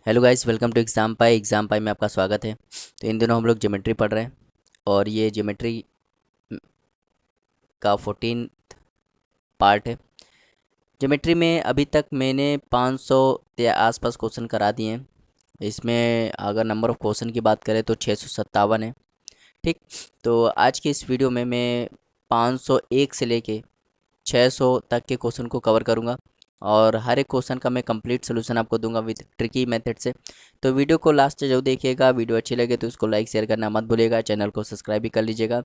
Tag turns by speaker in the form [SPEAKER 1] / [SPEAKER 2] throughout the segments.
[SPEAKER 1] Hello guys, welcome to exam pie में आपका स्वागत है। तो इन दिनों हम लोग ज्योमेट्री पढ़ रहे हैं और ये ज्योमेट्री का 14 पार्ट है। ज्योमेट्री में अभी तक मैंने 500 के आसपास क्वेश्चन करा दिए हैं। इसमें अगर नंबर ऑफ़ क्वेश्चन की बात करें तो 657 है। ठीक। तो आज की इस वीडियो में मैं 501 से लेके 600 तक के क्वेश्चन को कवर करूँगा और हर एक क्वेश्चन का मैं कंप्लीट सोल्यूशन आपको दूंगा विद ट्रिकी मेथड से। तो वीडियो को लास्ट तक जरूर देखिएगा। वीडियो अच्छी लगे तो उसको लाइक शेयर करना मत भूलिएगा। चैनल को सब्सक्राइब भी कर लीजिएगा।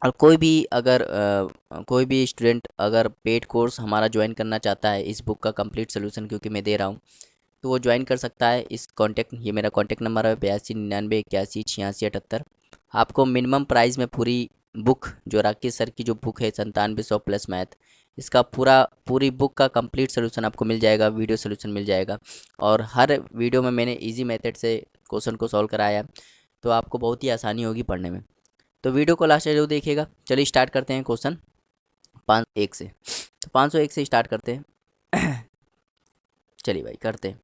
[SPEAKER 1] और कोई भी स्टूडेंट अगर पेड कोर्स हमारा ज्वाइन करना चाहता है इस बुक का कंप्लीट सोल्यूशन क्योंकि मैं दे रहा हूँ, तो वो ज्वाइन कर सकता है। ये मेरा कॉन्टैक्ट नंबर है 8299818678। आपको मिनिमम प्राइस में पूरी बुक, जो राकेश सर की जो बुक है 9700 प्लस मैथ, इसका पूरी बुक का कंप्लीट सोल्यूशन आपको मिल जाएगा, वीडियो सोल्यूशन मिल जाएगा। और हर वीडियो में मैंने इजी मेथड से क्वेश्चन को सॉल्व कराया, तो आपको बहुत ही आसानी होगी पढ़ने में। तो वीडियो को लास्ट तक जरूर देखिएगा। चलिए स्टार्ट करते हैं क्वेश्चन 501 से। तो 501 से स्टार्ट करते हैं। चलिए भाई करते हैं।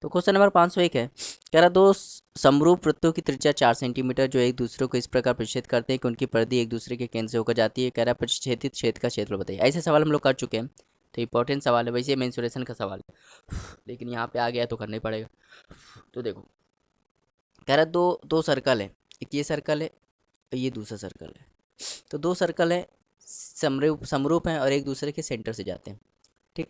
[SPEAKER 1] तो क्वेश्चन नंबर 501 है, कह रहा दो समरूप वृत्तों की त्रिज्या 4 सेंटीमीटर जो एक दूसरे को इस प्रकार प्रतिच्छेद करते हैं कि उनकी परिधि एक दूसरे के केंद्र से होकर जाती है। कह रहा प्रतिच्छेदित क्षेत्र का क्षेत्रफल बताइए। ऐसे सवाल हम लोग कर चुके हैं, तो इंपॉर्टेंट सवाल है। वैसे मेंसुरेशन का सवाल है, लेकिन यहाँ पे आ गया तो करना ही पड़ेगा। तो देखो, कह रहा दो दो सर्कल है, एक ये सर्कल है, ये दूसरा सर्कल है। तो दो सर्कल है, समरूप हैं और एक दूसरे के सेंटर से जाते हैं। ठीक।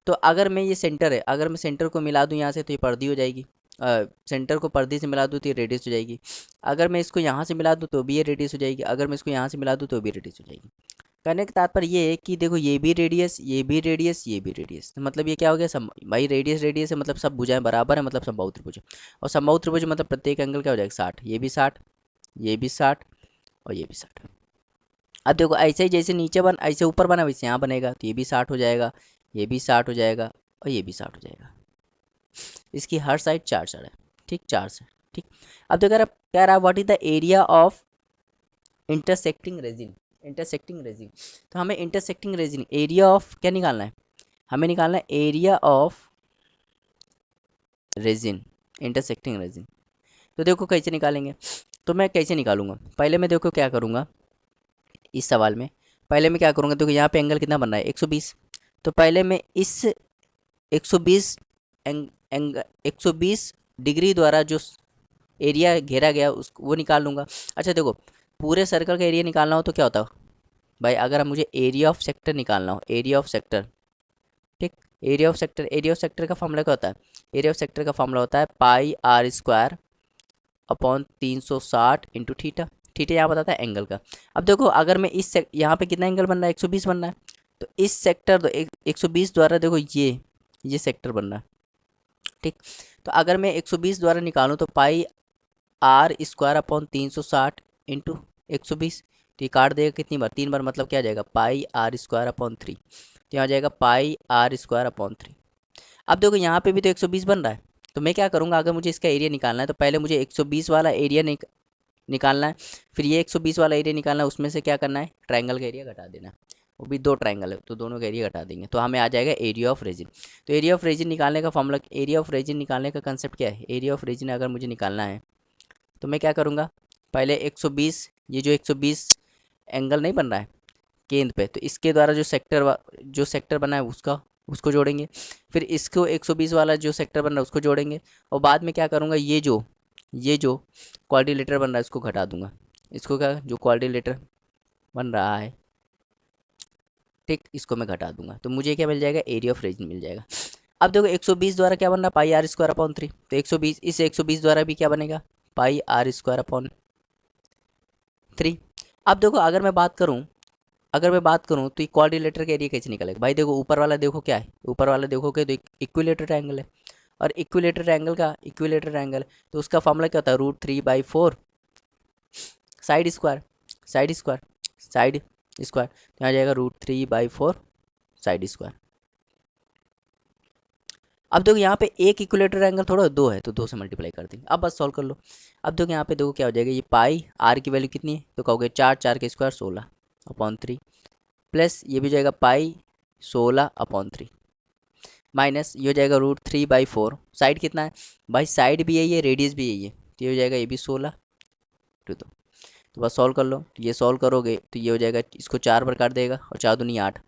[SPEAKER 1] तो अगर मैं ये सेंटर है, अगर मैं सेंटर को मिला दूँ यहाँ से तो ये परिधि हो जाएगी। सेंटर को परिधि से मिला दूँ तो ये रेडियस हो जाएगी। अगर मैं इसको यहाँ से मिला दूँ तो भी ये रेडियस हो जाएगी। अगर मैं इसको यहाँ से मिला दूँ तो भी रेडियस हो जाएगी। कहने का तात्पर्य ये है कि देखो, ये भी रेडियस, ये भी रेडियस, ये भी रेडियस, तो मतलब ये क्या हो गया, सम भाई रेडियस रेडियस है मतलब सब भुजाएं बराबर है, मतलब समबाहु त्रिभुज है। और समबाहु त्रिभुज मतलब प्रत्येक एंगल क्या हो जाएगा, 60। ये भी 60, ये भी 60 और ये भी 60। अब देखो, ऐसे ही जैसे नीचे ऐसे ऊपर बना वैसे यहाँ बनेगा, तो ये भी 60 हो जाएगा, ये भी 60 हो जाएगा और ये भी 60 हो जाएगा। इसकी हर साइड 4 4 है। ठीक, 4 से। ठीक। अब तो कह रहा what is the area of intersecting resin. Intersecting resin, तो हमें इंटरसेक्टिंग रेजिन एरिया ऑफ क्या निकालना है, हमें निकालना है area of resin, intersecting resin. तो देखो कैसे निकालेंगे, तो मैं कैसे निकालूंगा, पहले मैं देखो क्या करूँगा इस सवाल में। पहले मैं क्या करूँगा, देखो यहाँ पे एंगल कितना बन रहा है, 120। तो पहले मैं इस 120 120 डिग्री द्वारा जो एरिया घेरा गया उस वो निकाल लूँगा। अच्छा देखो, पूरे सर्कल का एरिया निकालना हो तो क्या होता है भाई, अगर मुझे एरिया ऑफ सेक्टर निकालना हो, एरिया ऑफ सेक्टर। ठीक। एरिया ऑफ सेक्टर का फॉर्मूला क्या होता है, एरिया ऑफ सेक्टर का फॉर्मूला होता है pi r square upon 360 into theta. Theta यहाँ बताता है एंगल का। अब देखो, अगर मैं यहाँ पे कितना एंगल बन रहा है, 120 बन रहा है। तो इस सेक्टर 120 द्वारा देखो ये सेक्टर बन रहा है। ठीक। तो अगर मैं 120 द्वारा निकालूं तो पाई आर स्क्वायर अपॉन 360 इंटू 120, तो ये काट देगा कितनी बार, 3 बार, मतलब क्या आ जाएगा, पाई आर स्क्वायर अपॉन 3। तो यहाँ आ जाएगा पाई आर स्क्वायर अपॉन 3। अब देखो यहाँ पे भी तो 120 बन रहा है। तो मैं क्या करूँगा, अगर मुझे इसका एरिया निकालना है तो पहले मुझे 120 वाला एरिया निकालना है, फिर ये 120 वाला एरिया निकालना है, उसमें से क्या करना है, ट्रायंगल का एरिया घटा देना है। वो भी दो ट्रायंगल है तो दोनों का एरिया घटा देंगे, तो हमें आ जाएगा एरिया ऑफ रेजिन। तो एरिया ऑफ रेजिन निकालने का फॉर्मूला, एरिया ऑफ रेजिन निकालने का कंसेप्ट क्या है, एरिया ऑफ रेजिन अगर मुझे निकालना है तो मैं क्या करूँगा, पहले 120, ये जो 120 एंगल नहीं बन रहा है केंद्र पे, तो इसके द्वारा जो सेक्टर बना है उसको जोड़ेंगे। फिर इसको 120 वाला जो सेक्टर बन रहा है उसको जोड़ेंगे। और बाद में क्या करूँगा, ये जो क्वाड्रिलेटर बन रहा है इसको घटा दूंगा। इसको क्या, जो क्वाड्रिलेटर बन रहा है, ठीक, इसको मैं घटा दूंगा, तो मुझे क्या मिल जाएगा, एरिया ऑफ रीजन मिल जाएगा। अब देखो 120 द्वारा क्या बन रहा है, पाई आर स्क्वायर अपॉन 3। तो 120, इस 120 द्वारा भी क्या बनेगा, पाई आर स्क्वायर अपॉन 3। अब देखो, अगर मैं बात करूं तो क्वाड्रिलेटर का एरिया कैसे निकलेगा भाई, देखो ऊपर वाला देखो क्या है, ऊपर वाला देखोगे तो इक्विलेटर ट्रायंगल है। और इक्विलेटर एंगल, तो उसका फॉर्मूला क्या होता है, √3/4 side square, side square, side square, तो यहाँ जाएगा √3/4 साइड स्क्वायर। अब देखो यहाँ पे एक इक्विलेटर एंगल थोड़ा दो है, तो दो से मल्टीप्लाई कर देंगे। अब बस सॉल्व कर लो। अब देखो यहाँ पे देखो क्या हो जाएगा, ये पाई आर की वैल्यू कितनी है, तो कहोगे 4 के स्क्वायर 16 अपॉन 3, प्लस ये भी जाएगा पाई 16 अपॉन 3। माइनस ये हो जाएगा √3/4। साइड कितना है भाई, साइड भी यही है, रेडियस भी यही है, तो ये हो जाएगा ये भी 16 टू। तो बस सॉल्व कर लो, ये सॉल्व करोगे तो ये हो जाएगा, इसको 4 पर काट देगा और 4 दूनी 8।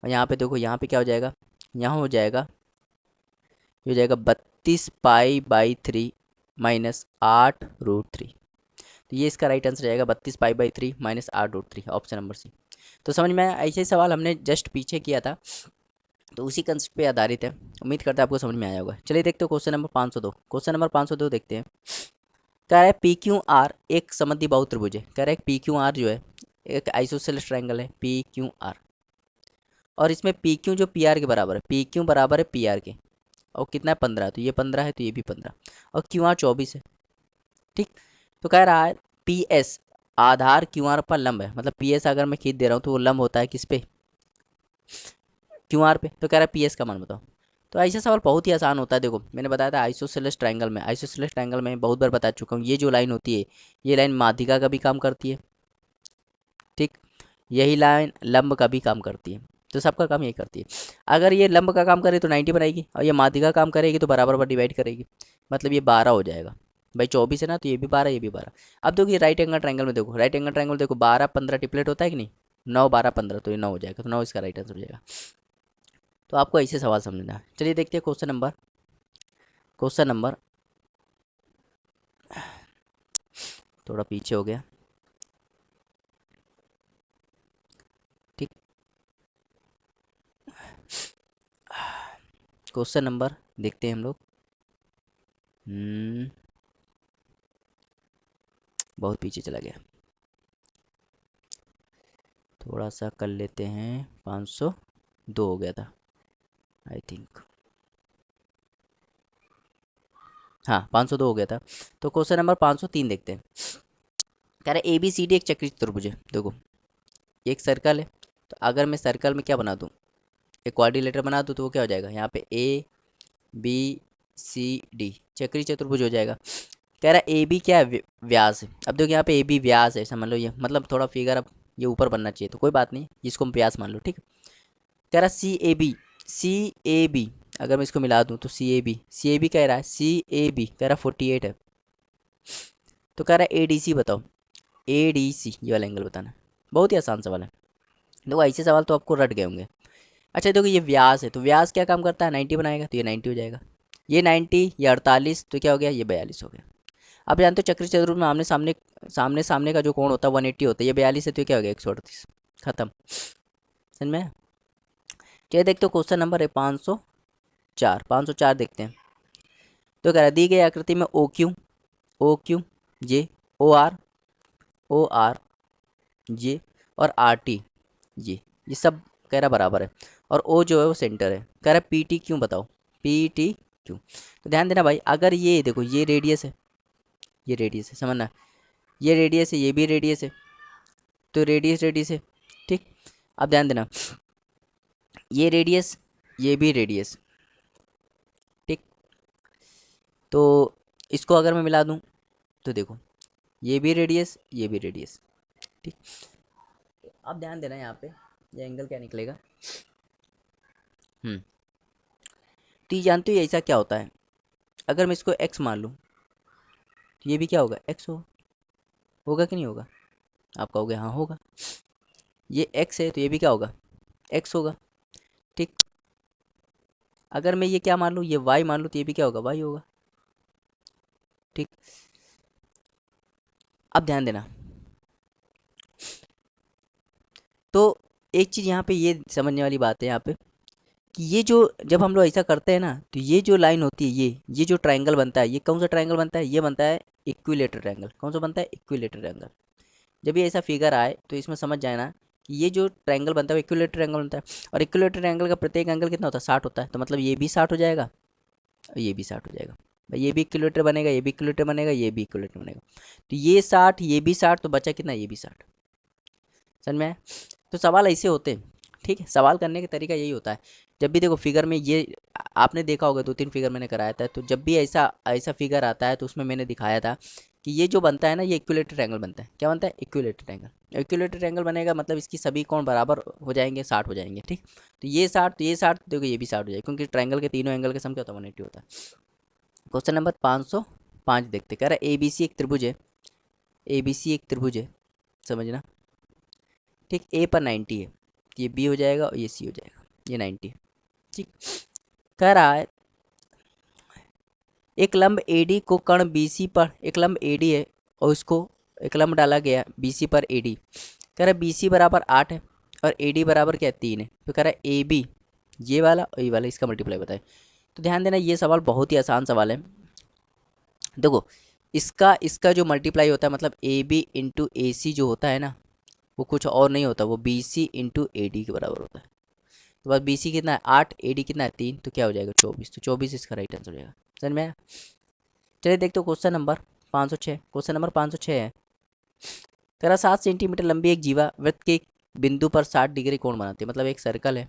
[SPEAKER 1] और यहाँ पे देखो, यहाँ पे क्या हो जाएगा, यहाँ हो जाएगा, ये हो जाएगा 32π/3 माइनस 8√3। तो ये इसका राइट आंसर जाएगा 32π/3 माइनस 8√3, ऑप्शन नंबर सी। तो समझ में आया, ऐसे ही सवाल हमने जस्ट पीछे किया था, तो उसी कंसेप्ट पे आधारित है। उम्मीद करते हैं आपको समझ में आया होगा। चलिए देखते हो क्वेश्चन नंबर 502। क्वेश्चन नंबर 502 देखते हैं। कह रहा है पी क्यू आर एक समद्विबाहु त्रिभुज है। कह रहा है पी क्यू आर जो है एक आइसोसेलेस ट्रायंगल है पी क्यू आर, और इसमें पी क्यू जो पी आर के बराबर है, पी क्यू बराबर है पी आर के, और कितना है 15, तो ये 15 है, तो ये भी 15, और क्यू आर 24 है। ठीक, तो कह रहा है पी एस आधार क्यू आर पर लंब है, मतलब पी एस अगर मैं खींच दे रहा हूँ तो वो लंब होता है किस पे, क्यू आर पे। तो कह रहा है पी एस का मान बताओ। तो ऐसा सवाल बहुत ही आसान होता है। देखो मैंने बताया था आइसोसेलेस ट्रायंगल में, आइसोसेलेस ट्रायंगल में बहुत बार बता चुका हूँ, ये जो लाइन होती है ये लाइन माध्यिका का भी काम करती है। ठीक, यही लाइन लंब का भी काम करती है, तो सबका काम यही करती है। अगर ये लंब का काम करे तो 90 बनाएगी, और ये माध्यिका काम करेगी तो बराबर पर डिवाइड करेगी, मतलब ये 12 हो जाएगा। भाई 24 है ना, तो ये भी 12, ये भी 12। अब देखो ये राइट एंगल ट्रायंगल में देखो, राइट एंगल ट्रायंगल देखो 12 15 टिपलेट होता है कि नहीं, 9 12 15, तो ये 9 हो जाएगा, तो 9 इसका राइट आंसर हो जाएगा। तो आपको ऐसे सवाल समझना है। चलिए देखते हैं क्वेश्चन नंबर थोड़ा पीछे हो गया। ठीक, क्वेश्चन नंबर देखते हैं हम लोग। बहुत पीछे चला गया, थोड़ा सा कर लेते हैं। 502 हो गया था आई थिंक, हाँ 502 हो गया था। तो क्वेश्चन नंबर 503 देखते हैं। कह रहे ए बी सी डी एक चक्रीय चतुर्भुज है। देखो एक सर्कल है, तो अगर मैं सर्कल में क्या बना दूँ, एक क्वाड्रिलेटर बना दूँ, तो वो क्या हो जाएगा, यहाँ पे ए बी सी डी चक्रीय चतुर्भुज हो जाएगा। कह रहा है ए बी क्या है, व्यास है। अब देखो यहाँ पे ए बी व्यास है, समझ लो ये, मतलब थोड़ा फिगर अब ये ऊपर बनना चाहिए, तो कोई बात नहीं, इसको हम व्यास मान लो। ठीक, कह रहा सी ए बी अगर मैं इसको मिला दूँ तो सी ए बी कह रहा है, सी ए बी कह रहा है 48 है। तो कह रहा है ए डी सी बताओ, ए डी सी ये वाला एंगल बताना। बहुत ही आसान सवाल है, देखो ऐसे सवाल तो आपको रट गए होंगे। अच्छा देखो ये व्यास है, तो व्यास क्या काम करता है, 90 बनाएगा, तो ये 90 हो जाएगा। ये 90, ये 48, तो क्या हो गया, ये 42 हो गया। आप जानते हो चक्रीय चतुर्भुज में आमने सामने सामने सामने का जो कोण होता है 180 होता है, ये 42 है, तो ये क्या हो गया 138, खत्म। समझ में आया? चलिए देखते हो क्वेश्चन नंबर है 504 देखते हैं। तो कह रहा है दी गई आकृति में ओ क्यू जे ओ आर जे और आर टी ये सब कह रहा बराबर है, और ओ जो है वो सेंटर है। कह रहा है पी टी क्यों बताओ, पी टी क्यों। तो ध्यान देना भाई, अगर ये देखो ये रेडियस है, ये रेडियस है, समझना, ये रेडियस है, ये भी रेडियस है, तो रेडियस है। ठीक, अब ध्यान देना, ये रेडियस, ये भी रेडियस। ठीक, तो इसको अगर मैं मिला दूं तो देखो ये भी रेडियस, ये भी रेडियस। ठीक, अब ध्यान देना यहाँ पे ये एंगल क्या निकलेगा। तो ये जानते हो ऐसा क्या होता है, अगर मैं इसको x मान लूँ तो ये भी क्या होगा, x होगा कि नहीं होगा, आप कहोगे हाँ होगा। ये x है तो ये भी क्या होगा, x होगा। ठीक, अगर मैं ये क्या मान लूँ, ये y मान लूँ, तो ये भी क्या होगा, y होगा। ठीक, अब ध्यान देना, तो एक चीज़ यहाँ पे ये समझने वाली बात है यहाँ पे, कि ये जो जब हम लोग ऐसा करते हैं ना, तो ये जो लाइन होती है, ये जो ट्रायंगल बनता है, ये कौन सा ट्रायंगल बनता है, ये बनता है इक्विलेटर ट्रायंगल। कौन सा बनता है, इक्विलेटर ट्रायंगल। जब ये ऐसा फिगर आए तो इसमें समझ जाए ना कि ये जो ट्रायंगल बनता है वो इक्विलेटर ट्रायंगल बनता है, और इक्विलेटर ट्रायंगल का प्रत्येक एंगल कितना होता है, 60 होता है। तो मतलब ये भी 60 हो जाएगा और ये भी 60 हो जाएगा। भाई ये भी इक्विलेटर बनेगा, ये भी इक्विलेटर बनेगा, ये भी इक्विलेटर बनेगा। तो ये 60, ये भी 60, तो बचा कितना, ये भी 60। समझ में आया? तो सवाल ऐसे होते हैं। ठीक है, सवाल करने का तरीका यही होता है। जब भी देखो फिगर में ये आपने देखा होगा, 2 3 फिगर मैंने कराया था, तो जब भी ऐसा ऐसा फिगर आता है तो उसमें मैंने दिखाया था कि ये जो बनता है ना, ये इक्विलेटरल ट्रायंगल बनता है। क्या बनता है? Equilateral triangle. इक्विलेटरल ट्रायंगल बनेगा मतलब इसकी सभी कोण बराबर हो जाएंगे, 60 हो जाएंगे। ठीक, तो ये 60, तो ये 60, देखो ये भी 60 हो जाएगा, क्योंकि ट्रायंगल के तीनों एंगल के सम क्या होता है? 180 होता है। क्वेश्चन नंबर 505 देखते। कह रहा है ABC एक त्रिभुज है, ABC एक त्रिभुज है, समझना। ठीक, ए पर 90 है, ये बी हो जाएगा और ये सी हो जाएगा, ये 90 है। ठीक, कह रहा है एक लंब AD को कण BC पर, एक लंब AD है और उसको एक लंब डाला गया BC पर AD। कह रहा है BC बराबर 8 है और AD बराबर क्या है? 3 है। तो कह रहा है AB, ये वाला और ये वाला, इसका मल्टीप्लाई बताए। तो ध्यान देना, ये सवाल बहुत ही आसान सवाल है। देखो, इसका इसका जो मल्टीप्लाई होता है, मतलब AB इंटू AC जो होता है ना, वो कुछ और नहीं होता, वो BC इंटू AD के बराबर होता है। तो बस BC कितना है? 8, AD कितना है? 3, तो क्या हो जाएगा? 24। तो 24 इसका राइट आंसर हो जाएगा। समझ में आया? चलिए देखते हो क्वेश्चन नंबर 506। क्वेश्चन नंबर 506 है, तेरा 7 सेंटीमीटर लंबी एक जीवा वृत्त के बिंदु पर 60 डिग्री कोण बनाती है। मतलब एक सर्कल है,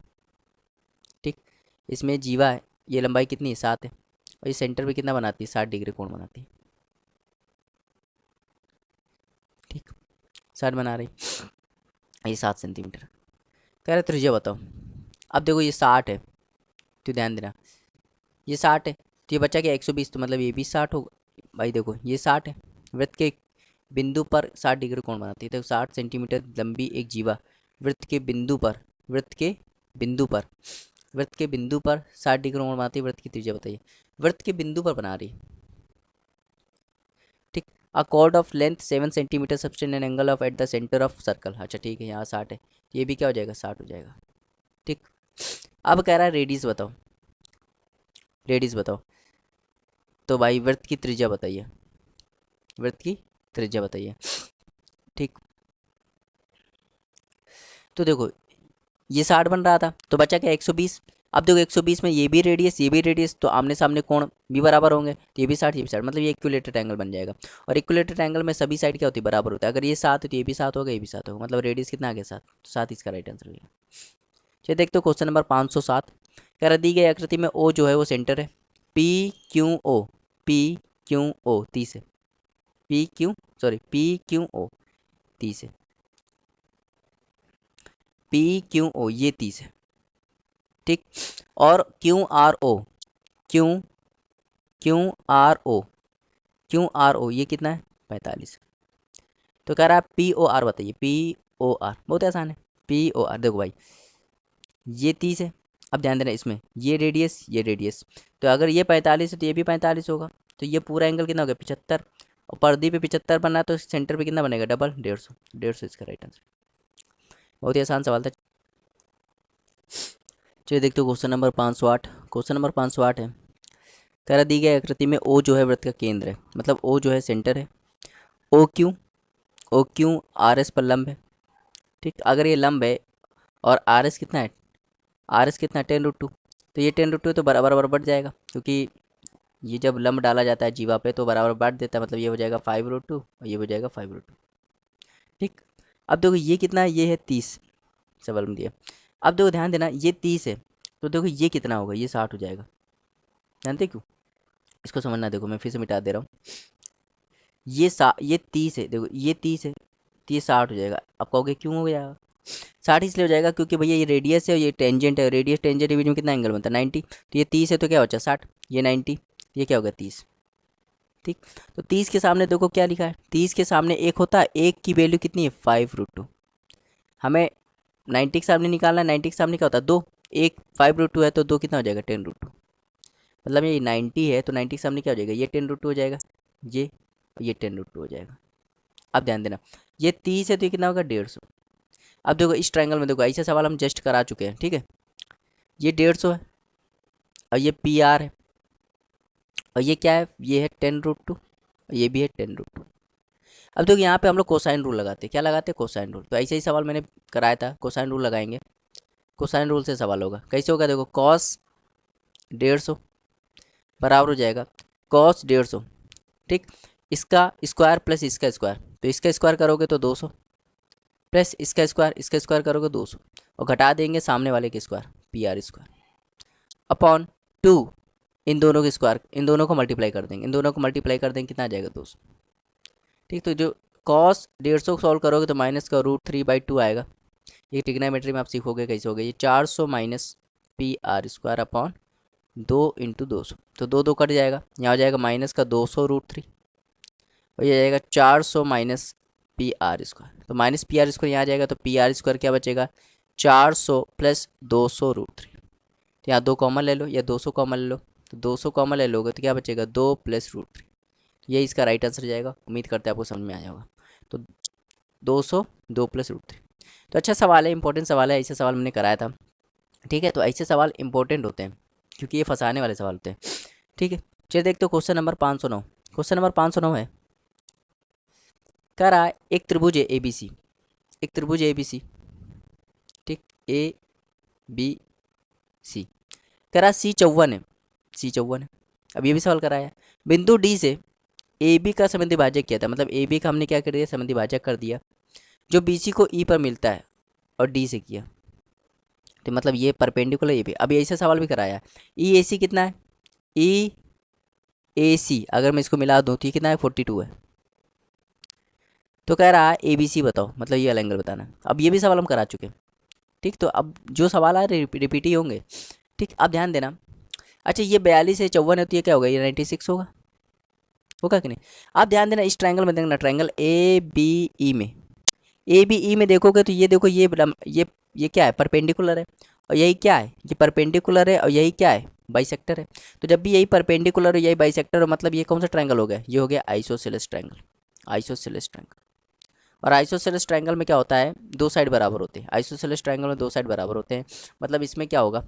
[SPEAKER 1] ठीक, इसमें जीवा है, ये लंबाई कितनी है? 7 है, और ये सेंटर पे कितना बनाती है? 60 डिग्री कोण बनाती है। ठीक, 60 बना रही, ये 7 सेंटीमीटर। कह रहे त्रिज्या बताओ। अब देखो ये 60 है, तो ध्यान देना ये 60 है, तो ये बचा क्या? 120, तो मतलब ये भी 60 होगा। भाई देखो ये 60 है, वृत्त के बिंदु पर 60 डिग्री कोण बनाती है। तो 60 सेंटीमीटर लंबी एक जीवा वृत्त के बिंदु पर, वृत्त के बिंदु पर, वृत्त के बिंदु पर 60 डिग्री कोण बनाती है। वृत्त की त्रिज्या बताइए। वृत्त के बिंदु पर बना रही, ठीक। अ cord of length 7 centimetre subtend an angle of at the centre of circle. अच्छा ठीक है, यहाँ 60 है, तो ये भी क्या हो जाएगा? 60 हो जाएगा। ठीक, अब कह रहा है रेडियस बताओ, रेडियस बताओ। तो भाई वृत्त की त्रिज्या बताइए, वृत्त की त्रिज्या बताइए। ठीक, तो देखो ये 60 बन रहा था, तो बचा क्या? 120। अब देखो 120 में ये भी रेडियस, ये भी रेडियस, तो आमने सामने कोण भी बराबर होंगे, तो ये भी 60, ये भी 60, मतलब ये इक्विलेटरल ट्रायंगल बन जाएगा। और इक्विलेटरल ट्रायंगल में सभी साइड क्या होती है? बराबर होता है। अगर ये 7 है तो ये भी 7 होगा, ये भी 7 होगा, मतलब रेडियस कितना आ गया? 7, तो 7 इसका राइट आंसर हो गया। चलिए देखते हो क्वेश्चन नंबर 507। कह रहा दी गई आकृति में O जो है वो सेंटर है, PQO, PQO 30 है, PQO 30 है, PQO ये 30 है। ठीक, और QRO, क्यू QRO ये कितना है? 45। तो कह रहा है POR बताइए, POR बहुत आसान है। POR देखो भाई ये 30 है, अब ध्यान देना इसमें ये रेडियस, ये रेडियस, तो अगर ये 45 है तो ये भी 45 होगा, तो ये पूरा एंगल कितना हो गया? 75। और पर्दी पे 75 बनना है तो सेंटर पे कितना बनेगा? डबल, 150, 150 इसका राइट आंसर। बहुत ही आसान सवाल था। चलिए देखते हो क्वेश्चन नंबर 508। क्वेश्चन नंबर 508 है, कह रहा दी गई आकृति में O जो है वृत्त का केंद्र है, मतलब O जो है सेंटर है, OQ RS पर लंब है। ठीक, अगर ये लंब है और RS कितना है? RS कितना है? 10√2, तो ये 10√2 तो बराबर बराबर बढ़ जाएगा, क्योंकि ये जब लंब डाला जाता है जीवा पे तो बराबर बांट देता है, मतलब ये हो जाएगा 5√2 और ये हो जाएगा 5√2। ठीक, अब देखो ये कितना है? ये है 30, सवाल में दिया। अब देखो ध्यान देना, ये 30 है, तो देखो ये कितना होगा? ये 60 हो जाएगा। जानते क्यों? इसको समझना, देखो मैं फिर से मिटा दे रहा हूँ। ये 30 है, देखो ये 30 है, तो ये 60 हो जाएगा। आप कहोगे क्यों हो जाएगा 60? इसलिए हो जाएगा क्योंकि भैया ये रेडियस है और ये टेंजेंट है, रेडियस टेंजेंट के बीच में कितना एंगल बनता है? 90। तो ये 30 है तो क्या बचा? 60, ये 90, ये क्या होगा? 30। ठीक, तो 30 के सामने देखो क्या लिखा है? 30 के सामने एक होता है, एक की वैल्यू कितनी है? 5√2। हमें 90 के सामने निकालना है, 90 के सामने क्या होता है? 2, एक 5√2 है तो 2 कितना हो जाएगा? 10√2। मतलब ये 90 है तो 90 के सामने क्या हो जाएगा? ये 10√2 हो जाएगा, ये 10√2 हो जाएगा। अब ध्यान देना, ये 30 है तो ये कितना होगा? 150। अब देखो इस ट्रायंगल में देखो, ऐसे सवाल हम जस्ट करा चुके हैं, ठीक है। ये 150 है और ये PR है और ये क्या है? ये है 10√2 और ये भी है 10√2। अब देखो यहाँ पे हम लोग कोसाइन रूल लगाते हैं। क्या लगाते हैं? Cosine rule. तो ऐसे ही सवाल मैंने कराया था, कोसाइन रूल लगाएंगे, कोसाइन रूल से सवाल होगा। कैसे होगा? देखो cos 150 बराबर हो जाएगा cos 150, ठीक, इसका स्क्वायर प्लस इसका स्क्वायर, तो इसका स्क्वायर करोगे तो 200 प्लस इसका स्क्वायर करोगे 200 और घटा देंगे सामने वाले के स्क्वायर, PR स्क्वायर अपॉन 2, इन दोनों के स्क्वायर, इन दोनों को मल्टीप्लाई कर देंगे, इन दोनों को मल्टीप्लाई कर देंगे, कितना आ जाएगा? 200। ठीक, तो जो कॉस 150 को सॉल्व करोगे तो माइनस का √3/2 आएगा। ये ट्रिग्नोमेट्री में आप सीखोगे कैसे होगा। ये 400 माइनस PR² अपॉन 2 × 200, तो 2 कट जाएगा, यहाँ हो जाएगा माइनस का 200√3 और ये जाएगा 400 माइनस PR², तो माइनस PR² यहाँ आ जाएगा, तो PR² क्या बचेगा 400 प्लस 200√3। तो यहाँ 2 कॉमन ले लो या 200 कॉमन ले लो, तो 200 कॉमन ले लोगे तो क्या बचेगा 2 प्लस √3। ये इसका राइट आंसर जाएगा। उम्मीद करते हैं आपको समझ में आया होगा। तो 200 2 प्लस √3। तो अच्छा सवाल है, इंपॉर्टेंट सवाल है, ऐसे सवाल मैंने कराया था। ठीक है, तो ऐसे सवाल इंपॉर्टेंट होते हैं क्योंकि ये फंसाने वाले सवाल होते हैं। ठीक है, चलिए देखते हो क्वेश्चन नंबर 509। क्वेश्चन नंबर 509 है, कह रहा है एक त्रिभुज है ABC, एक त्रिभुज है ABC, ठीक, ABC, कह रहा C54 है, C54 है। अब ये भी सवाल कराया है, बिंदु D से AB का समद्वि भाजक किया था, मतलब AB का हमने क्या कर दिया समद्वि भाजक कर दिया, जो BC को E पर मिलता है और D से किया, तो मतलब ये परपेंडिकुलर AB। अभी ऐसा सवाल भी कराया है, EAC कितना है, EAC अगर मैं इसको मिला दूँ तो ये कितना है 42 है। तो कह रहा है ABC बताओ, मतलब ये वाला एंगल बताना है। अब ये भी सवाल हम करा चुके हैं। ठीक, तो अब जो सवाल आ रहे रिपीट ही होंगे। ठीक, अब ध्यान देना। अच्छा ये 42 है 54 है, तो ये क्या होगा, ये 96 होगा, होगा कि नहीं। आप ध्यान देना, इस ट्रायंगल में देखना, ट्रायंगल ABE में, ABE में देखोगे तो ये देखो ये क्या है परपेंडिकुलर है, और यही क्या है ये परपेंडिकुलर है, और यही क्या है बाइसेक्टर है। तो जब भी यही परपेंडिकुलर है यही बाइसेक्टर हो, मतलब ये कौन सा ट्रायंगल हो गया, ये हो गया आइसोसेलेस ट्रायंगल, आइसोसेलेस ट्रायंगल। और आइसोसेलेस ट्रायंगल में क्या होता है, दो साइड बराबर होते हैं। आइसोसेलेस ट्रायंगल में दो साइड बराबर होते हैं, मतलब इसमें क्या होगा,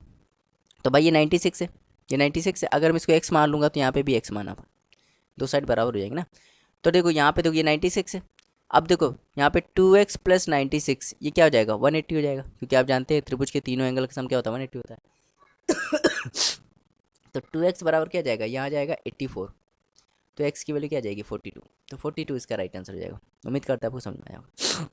[SPEAKER 1] तो भाई ये 96 है, ये 96 है, अगर मैं इसको x मान लूँगा तो यहाँ पे भी x माना, दो साइड बराबर हो जाएंगे ना। तो देखो यहाँ पे देखो ये 96 है, अब देखो यहाँ पे 2x प्लस 96 ये क्या हो जाएगा 180 हो जाएगा, क्योंकि आप जानते हैं त्रिभुज के तीनों एंगल का सम क्या होता है 180 होता है। तो 2x बराबर क्या जाएगा, यहाँ जाएगा 84, तो x की वैल्यू क्या जाएगी 42, तो 42 इसका राइट आंसर हो जाएगा। उम्मीद करता है आपको समझ में आएगा।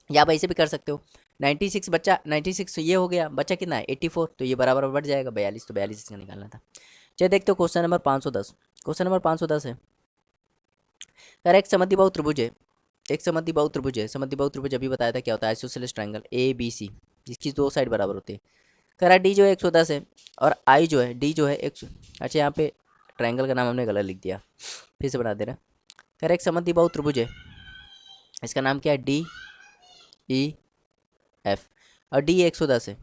[SPEAKER 1] या आप ऐसे भी कर सकते हो, 96 बच्चा 96 तो ये हो गया, बच्चा कितना है 84, तो ये बराबर बढ़ जाएगा 42, तो 42 इसका निकालना था। चलिए देखते हो क्वेश्चन नंबर 510। क्वेश्चन नंबर 510 है, यार एक समद्विबाहु त्रिभुज है, एक समद्विबाहु त्रिभुज है। समद्विबाहु त्रिभुज अभी बताया था क्या होता है, आइसोसेलेस ट्रायंगल ABC जिसकी दो साइड बराबर होती है। कह रहा डी जो है 110 है और आई जो है डी जो है 100। अच्छा यहाँ पे ट्रायंगल का नाम हमने गलत लिख दिया, फिर से बना दे रहा। कह रहा एक समद्विबाहु त्रिभुज है, इसका नाम क्या है DEF और D 110 है।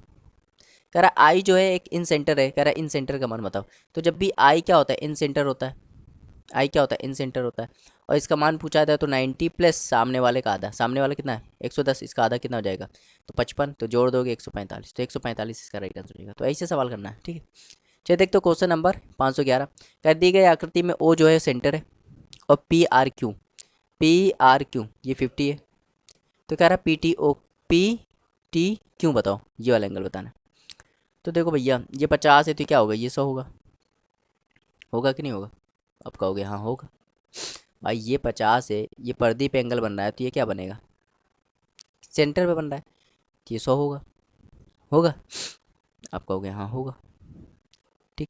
[SPEAKER 1] कह रहा आई जो है एक इन सेंटर है, कह रहा इन सेंटर का मान बताओ। तो जब भी आई क्या होता है इन सेंटर होता है, आई क्या होता है इन सेंटर होता है, और इसका मान पूछा था तो 90 प्लस सामने वाले का आधा, सामने वाला कितना है 110, इसका आधा कितना हो जाएगा तो 55, तो जोड़ दोगे 145, तो 145 इसका राइट आंसर हो जाएगा। तो ऐसे सवाल करना है। ठीक है, चलिए देखते हो क्वेश्चन नंबर 511। कर दी गई आकृति में O जो है सेंटर है और PRQ ये 50 है, तो कह रहा PTQ बताओ, ये वाला एंगल बताना। तो देखो भैया ये 50 है तो क्या होगा ये 100 होगा, होगा कि नहीं होगा, अब कहोगे हाँ होगा। भाई ये 50 है, ये पर्दी पे एंगल बन रहा है, तो ये क्या बनेगा सेंटर पे बन रहा है, तो ये 100 होगा, होगा, आप कहोगे हाँ होगा। ठीक,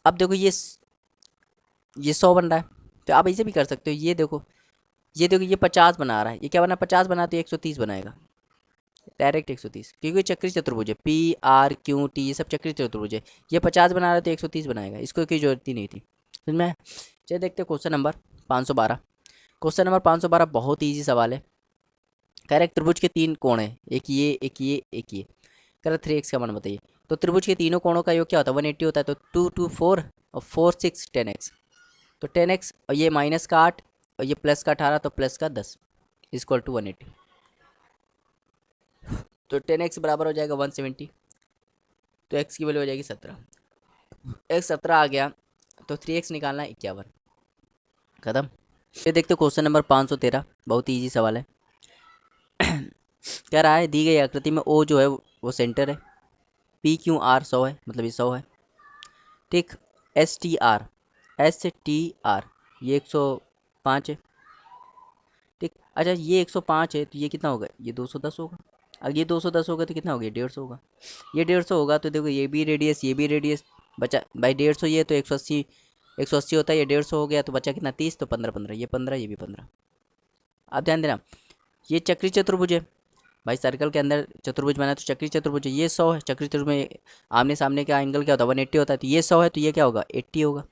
[SPEAKER 1] अब देखो ये 100 बन रहा है, तो आप ऐसे भी कर सकते हो। ये देखो ये 50 बना रहा है, ये क्या बना 50 बना तो 130 बनाएगा डायरेक्ट 130, क्योंकि चक्री चतुर्भुज है PRQT ये सब चक्री चतुर्भुज है। ये 50 बना रहा है तो 130 बनाएगा, इसको कोई जरूरत ही नहीं थी। समझ में? चलिए देखते हैं क्वेश्चन नंबर 512। क्वेश्चन नंबर 512 बहुत ईजी सवाल है। कह रहा है त्रिभुज के तीन कोण है, एक ये एक ये एक ये, कह रहा 3x का मान बताइए। तो त्रिभुज के तीनों कोणों का योग क्या होता है 180 होता है, तो 2 2 4 और 4 6 10x, तो 10x और ये माइनस का 8 और ये प्लस का 18, तो प्लस का 10 इक्वल टू 180, तो 10x बराबर हो जाएगा 170, तो x की वैल्यू हो जाएगी 17, x 17 आ गया, तो 3x निकालना है 51, खत्म। ये देखते क्वेश्चन नंबर 513, बहुत ही ईजी सवाल है। क्या रहा है दी गई आकृति में O जो है वो सेंटर है, PQR 100 है, मतलब ये 100 है। ठीक, STR ये 105 है। ठीक, अच्छा ये 105 है तो ये कितना होगा ये 210 होगा, अगर ये 210 होगा तो कितना होगा 150 होगा, ये 150 होगा, तो देखो ये भी रेडियस बचा भाई 150, ये तो 180 180 होता है, ये 150 हो गया, तो बचा कितना 30, तो 15 15, ये 15, ये भी 15। अब ध्यान देना, ये चक्री चतुर्भुज है भाई, सर्कल के अंदर चतुर्भुज बना है तो चक्री चतुर्भुज है, ये 100 है। चक्री चतुर्भुज में आमने सामने का एंगल क्या होता है 180 होता है, तो ये 100 है तो ये क्या होगा 80 होगा,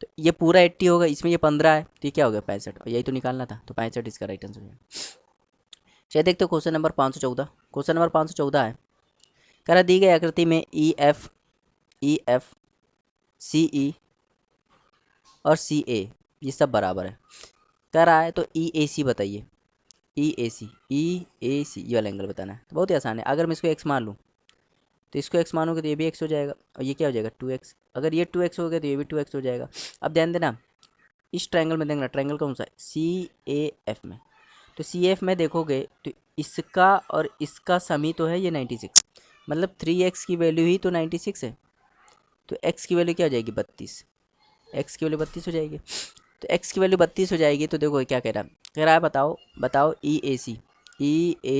[SPEAKER 1] तो ये पूरा 80 होगा, इसमें ये 15 है तो ये क्या होगा 65, और यही तो निकालना था, तो 65 इसका राइट आंसर है। चलिए देखते हो क्वेश्चन नंबर 514। क्वेश्चन नंबर 514 है, कह रहा दी गई आकृति में ई एफ सी ई और सी ए ये सब बराबर है, कह रहा है तो ई ए सी बताइए। ई ए सी ये वाला एंगल बताना है, तो बहुत ही आसान है। अगर मैं इसको एक्स मान लूँ तो इसको एक्स मानोगे तो ये भी एक्स हो जाएगा, और ये क्या हो जाएगा 2x, अगर ये 2x हो गया तो ये भी 2x हो जाएगा। अब ध्यान देना, इस ट्रायंगल में देखना, ट्रायंगल कौन सा है CAF में, तो CAF में देखोगे तो इसका और इसका समी तो है ये 96, मतलब 3x की वैल्यू ही तो 96 है, तो x की वैल्यू क्या हो जाएगी 32, x की वैल्यू 32 हो जाएगी, तो x की वैल्यू 32 हो जाएगी। तो देखो क्या कह रहा है बताओ ई ए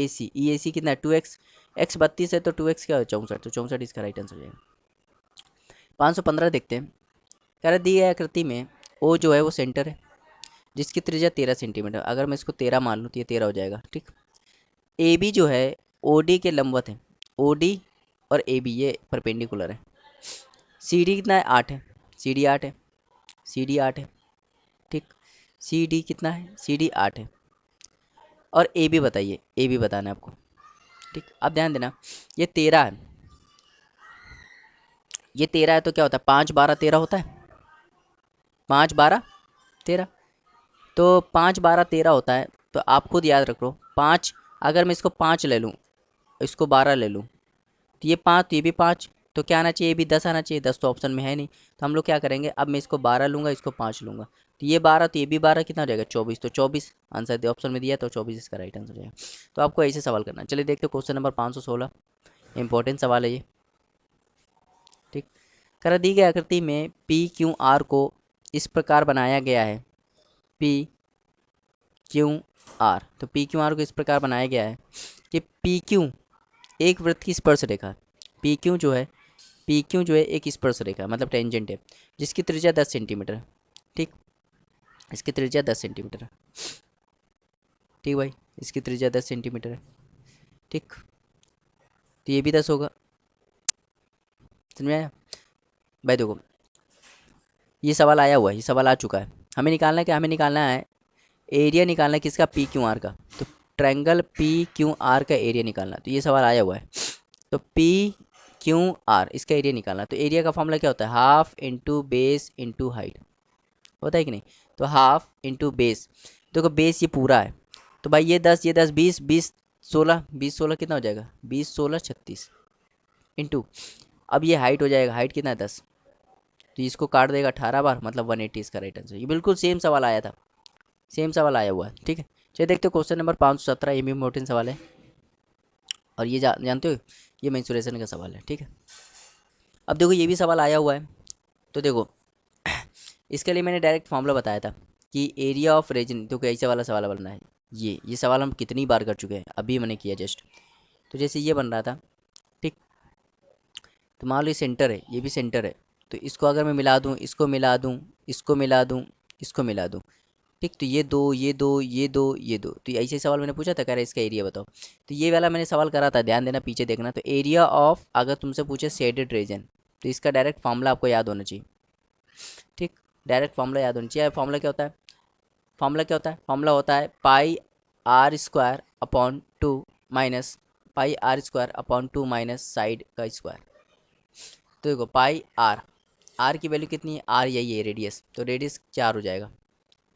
[SPEAKER 1] सी कितना है 2x, x 32 है तो 2x क्या है 64, तो 64 इसका राइट आंसर हो जाएगा। 515 देखते हैं, कह रहा दी गई आकृति में O जो है वो सेंटर है जिसकी त्रिज्या 13 सेंटीमीटर, अगर मैं इसको 13 मान लूँ तो ये 13 हो जाएगा, ठीक। AB जो है OD के लंबवत है, OD और AB ये परपेंडिकुलर है। CD कितना है 8 है, CD 8 है, CD 8 है, ठीक। CD कितना है CD 8 है, और AB बताइए, AB बताना है आपको, ठीक। अब ध्यान देना, ये 13 है, ये 13 है तो क्या होता है 5 12 13 होता है, 5 12 13, तो 5 12 13 होता है। तो आप खुद याद रख लो 5, अगर मैं इसको 5 ले लूँ, इसको 12 ले लूँ, तो ये 5 तो ये भी 5, तो क्या आना चाहिए ये भी 10 आना चाहिए, 10 तो ऑप्शन में है नहीं, तो हम लोग क्या करेंगे, अब मैं इसको 12 लूँगा, इसको 5 लूँगा, तो ये 12 तो ये भी 12, कितना हो जाएगा 24, तो 24 आंसर दे ऑप्शन में दिया, तो 24 इसका राइट आंसर हो जाएगा। तो आपको ऐसे सवाल करना है। चलिए देखते हो क्वेश्चन नंबर 516, इंपॉर्टेंट सवाल है ये, ठीक। कर दी गई आकृति में PQR को इस प्रकार बनाया गया है, PQR, तो PQR को इस प्रकार बनाया गया है कि PQ एक वृत्त की स्पर्श रेखा, PQ जो है एक स्पर्श रेखा मतलब टेंजेंट है, जिसकी त्रिज्या 10 सेंटीमीटर है, ठीक। इसकी त्रिज्या 10 सेंटीमीटर है, ठीक भाई, इसकी त्रिज्या 10 सेंटीमीटर है, ठीक। तो ये भी 10 होगा, समझ में आया भाई। देखो ये सवाल आया हुआ है, ये सवाल आ चुका है, हमें निकालना है क्या, हमें निकालना है एरिया, निकालना है किसका PQR का, तो ट्रायंगल PQR का एरिया निकालना, तो ये सवाल आया हुआ है, तो PQR इसका एरिया निकालना, तो एरिया का फॉर्मूला क्या होता है half into base into height, होता है कि नहीं, तो हाफ इंटू बेस, देखो बेस ये पूरा है, तो भाई ये 10 20 20 16 20 16 कितना हो जाएगा 20 16 36 इंटू, अब ये हाइट हो जाएगा, हाइट कितना है 10, तो इसको काट देगा 18 बार, मतलब 180 इसका राइट आंसर। ये बिल्कुल सेम सवाल आया था, सेम सवाल आया हुआ है, ठीक है। चलिए देखते हो क्वेश्चन नंबर 517, ये भी इम्पोर्टेंट सवाल है, और ये जानते हो ये मेंसुरेशन का सवाल है, ठीक है। अब देखो ये भी सवाल आया हुआ है, तो देखो इसके लिए मैंने डायरेक्ट फॉर्मूला बताया था कि एरिया ऑफ रीजन, तो ऐसे वाला सवाल बनना है, ये सवाल हम कितनी बार कर चुके हैं, अभी मैंने किया जस्ट, तो जैसे ये बन रहा था, ठीक। तो मान लो ये सेंटर है, ये भी सेंटर है, तो इसको अगर मैं मिला दूँ, इसको मिला दूँ, इसको मिला दूँ, इसको मिला दूँ, ठीक, तो ये दो ये दो ये दो ये दो, तो ऐसे सवाल मैंने पूछा था, कह रहा है इसका एरिया बताओ, तो ये वाला मैंने सवाल करा था, ध्यान देना पीछे देखना, तो एरिया ऑफ अगर तुमसे पूछे शेडेड रीजन, तो इसका डायरेक्ट फॉर्मूला आपको याद होना चाहिए, ठीक। डायरेक्ट फॉर्मूला याद होना चाहिए। फॉर्मूला क्या होता है, फॉर्मूला होता है πr² upon 2 minus πr² upon 2 minus side का स्क्वायर, तो देखो आर की वैल्यू कितनी है, आर यही है रेडियस, तो रेडियस 4 हो जाएगा,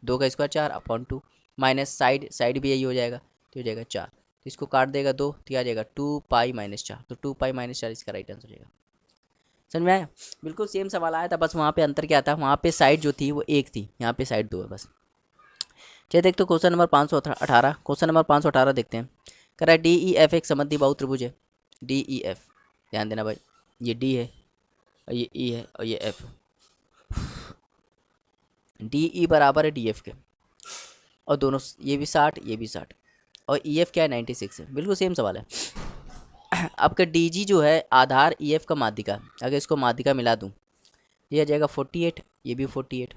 [SPEAKER 1] 2 का स्क्वायर 4 अपॉन 2 माइनस साइड भी यही हो जाएगा, तो हो जाएगा 4, तो इसको काट देगा 2, तो आ जाएगा 2π-4, तो 2π-4 इसका राइट आंसर हो जाएगा। समझ में आया, बिल्कुल सेम सवाल आया था, बस वहाँ पे अंतर क्या था, वहाँ पे साइड जो थी वो एक थी, यहाँ पे साइड 2 है बस। चलिए देखते हो क्वेश्चन नंबर 518, क्वेश्चन नंबर 518 देखते हैं, कह रहा है DEF एक समद्विबाहु त्रिभुज है, DEF, ध्यान देना भाई, ये D है और ये E है और ये F, DE बराबर है DF के, और दोनों ये भी 60 ये भी 60, और EF क्या है 96 है, बिल्कुल सेम सवाल है। आपका DG जो है आधार EF का माध्यिका, अगर इसको माध्यिका मिला दूँ ये आ जाएगा 48, ये भी 48।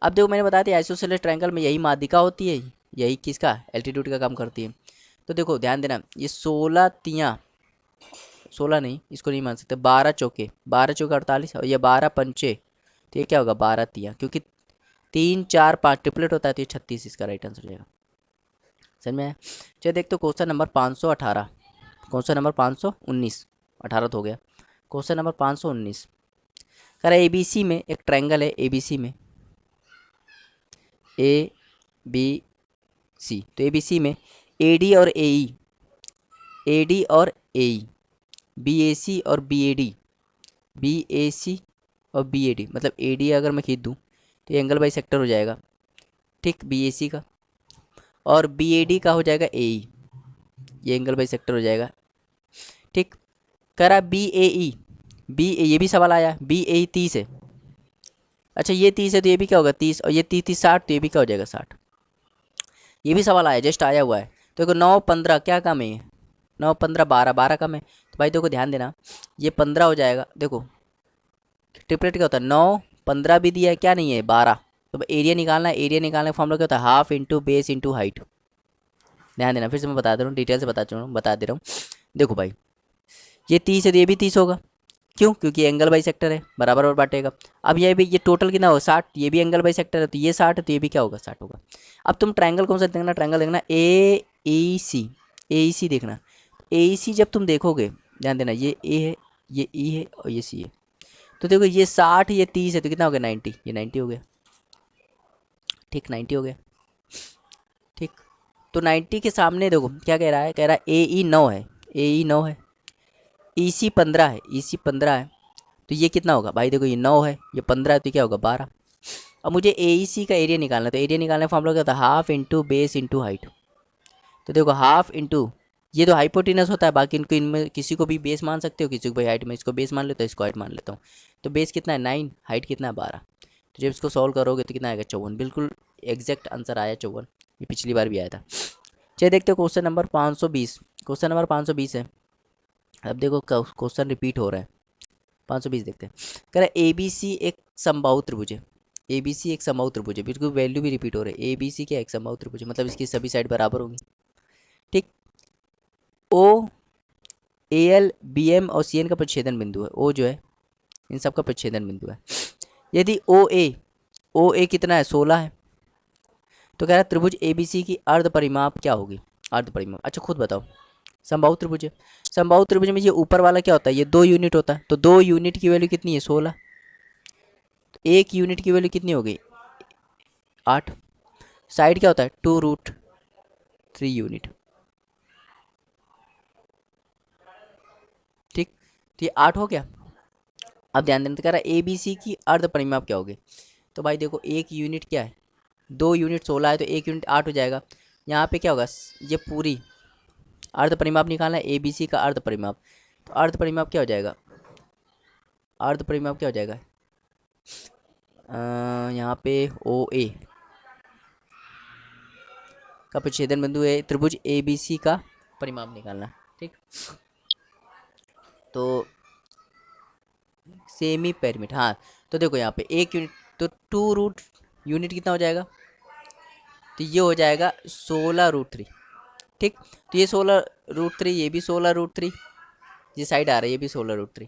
[SPEAKER 1] अब देखो मैंने बताया था आइसोसेलेस ट्रायंगल में यही माध्यिका होती है, यही किसका एल्टीट्यूड का काम करती है। तो देखो ध्यान देना, ये 16 तियाँ, 16 नहीं, इसको नहीं मान सकते, 12 चौके, 12 चौके 48, और ये 12 पंचे, तो ये क्या होगा 12 तियाँ, क्योंकि 3 4 5 ट्रिपलेट होता है, तो ये 36 इसका राइट आंसर हो जाएगा। समझ में आया। चलिए देखते हो क्वेश्चन नंबर 518, क्वेश्चन नंबर 519, 18 तो हो गया। क्वेश्चन नंबर 519 कह रहा है ABC में एक ट्रायंगल है, ABC में ABC, तो ABC में AD और AE, AD और AE, BAC और BAD, BAC और BAD, मतलब AD अगर मैं खींच दूँ तो ये एंगल बाई सेक्टर हो जाएगा, ठीक, BAC का, और BAD का हो जाएगा AE, ये एंगल बाई सेक्टर हो जाएगा, ठीक। करा BAE, ये भी सवाल आया, BAE 30 है, अच्छा ये 30 है तो ये भी क्या होगा 30, और ये 30 60, तो ये भी क्या हो जाएगा 60, ये भी सवाल आया, जस्ट आया हुआ है। तो देखो 9 15 क्या कम है, 9 15 12, 12 कम है, तो भाई देखो ध्यान देना, ये 15 हो जाएगा। देखो ट्रिपलेट क्या होता है, 9 15 भी दिया है, क्या नहीं है 12, तो एरिया निकालना है, एरिया निकालने का फॉर्मूला क्या होता है, half into base into height. ध्यान देना, फिर से मैं बता दे रहा हूँ, डिटेल से बता दे रहा हूँ। देखो भाई ये 30 है तो ये भी 30 होगा, क्यों, क्योंकि एंगल बाई सेक्टर है, बराबर और बांटेगा। अब ये भी, ये टोटल कितना होगा 60, ये भी एंगल बाई सेक्टर है, तो ये 60 है तो ये भी क्या होगा 60 होगा। अब तुम ट्रायंगल कौन सा देखना, ट्रायंगल देखना ए ई सी देखना। AEC जब तुम देखोगे, ध्यान देना, ये ए है, ये ई है, और ये सी है, तो देखो ये 60 ये 30 है, तो कितना हो गया 90, ये 90 हो गया, ठीक 90 हो गया, ठीक। तो 90 के सामने देखो क्या कह रहा है, कह रहा है AE 9 है, AE 9 है, EC 15 है, EC 15 है, तो ये कितना होगा भाई, देखो ये 9 है, ये 15 है, तो क्या होगा 12। अब मुझे AEC का एरिया निकालना है, तो एरिया निकालने का फॉर्मूला क्या होता है, half into base into height. तो देखो हाफ इंटू, ये तो हाइपोटेनस होता है, बाकी इनको इनमें किसी को भी बेस मान सकते हो, किसी को भी हाइट में, इसको बेस मान लेता हूँ, इसको हाइट मान लेता हूँ। तो बेस कितना है 9, हाइट कितना है 12, तो जब इसको सॉल्व करोगे तो कितना आएगा 54, बिल्कुल एग्जैक्ट आंसर आया 54, ये पिछली बार भी आया था। चलिए देखते हो क्वेश्चन नंबर 520, क्वेश्चन नंबर 520 है। अब देखो क्वेश्चन रिपीट हो रहा है, 520 देखते हैं। कह रहा है ABC एक समबाहु त्रिभुज है, ABC एक समबाहु त्रिभुज है, बिल्कुल वैल्यू भी रिपीट हो रही है, ABC क्या एक समबाहु त्रिभुज है, मतलब इसकी सभी साइड बराबर होंगी, ठीक। O AL BM और CN का प्रतिच्छेदन बिंदु है, O जो है इन सब का प्रतिच्छेदन बिंदु है। यदि OA कितना है 16 है, तो कह रहा है त्रिभुज ABC की अर्ध परिमाप क्या होगी, अर्ध परिमाप, अच्छा खुद बताओ। समबाहु त्रिभुज है, समबाहु त्रिभुज में ये ऊपर वाला क्या होता है, ये 2 यूनिट होता है, तो 2 यूनिट की वैल्यू कितनी है 16, तो 1 यूनिट की वैल्यू कितनी होगी 8, साइड क्या होता है 2√3 यूनिट, ठीक। तो ये 8 हो गया। अब ध्यान देना, तो कह रहा है ABC की अर्ध परिमाप क्या होगी, तो भाई देखो 1 यूनिट क्या है, 2 यूनिट 16 है, तो 1 यूनिट 8 हो जाएगा। यहाँ पे क्या होगा, ये पूरी अर्ध परिमाप निकालना है, ABC का अर्ध परिमाप, तो अर्ध परिमाप क्या हो जाएगा, अर्ध परिमाप क्या हो जाएगा, यहाँ पे OA का प्रतिच्छेदन बिंदु है, त्रिभुज ABC का परिमाप निकालना, ठीक। तो सेमी पेरीमीटर, हाँ, तो देखो यहाँ पे 1 यूनिट, तो 2 यूनिट कितना हो जाएगा, तो ये हो जाएगा 16√3, ठीक। तो ये 16√3, ये भी 16√3, ये साइड आ रहा है, ये भी 16√3,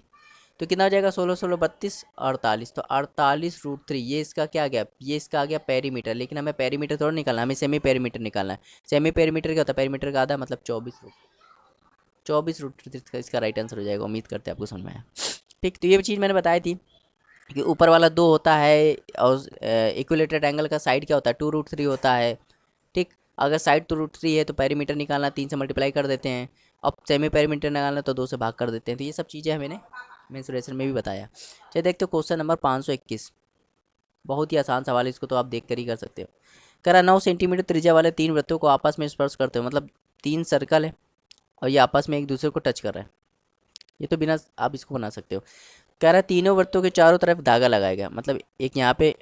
[SPEAKER 1] तो कितना हो जाएगा 16 16 32 48, तो 48√3, ये इसका क्या आ गया, ये इसका आ गया पेरीमीटर, लेकिन हमें पेरीमीटर थोड़ा निकालना है, हमें सेमी पेरीमीटर निकालना है। सेमी पेरीमीटर क्या होता है, पेरीमीटर का आधा मतलब 24√3 इसका राइट आंसर हो जाएगा। उम्मीद करते हैं आपको समझ में आया, ठीक। तो ये चीज़ मैंने बताई थी कि ऊपर वाला 2 होता है, और इक्विलेटरल एंगल का साइड क्या होता है 2√3 होता है, ठीक। अगर साइड 2√3 है तो पेरीमीटर निकालना 3 से मल्टीप्लाई कर देते हैं, अब सेमी पेरीमीटर निकालना तो 2 से भाग कर देते हैं। तो ये सब चीज़ें मैंने मेंसुरेशन में भी बताया। चलिए देखते हो क्वेश्चन नंबर 521, बहुत ही आसान सवाल है, इसको तो आप देख कर ही कर सकते हो। करा 9 सेंटीमीटर त्रिज्या वाले 3 वृत्तों को आपस में स्पर्श करते हो, मतलब 3 सर्कल है और ये आपस में एक दूसरे को टच कर रहा है, ये तो बिना आप इसको बना सकते हो। कह रहा है तीनों वृत्तों के चारों तरफ धागा लगाया गया, मतलब एक यहाँ पे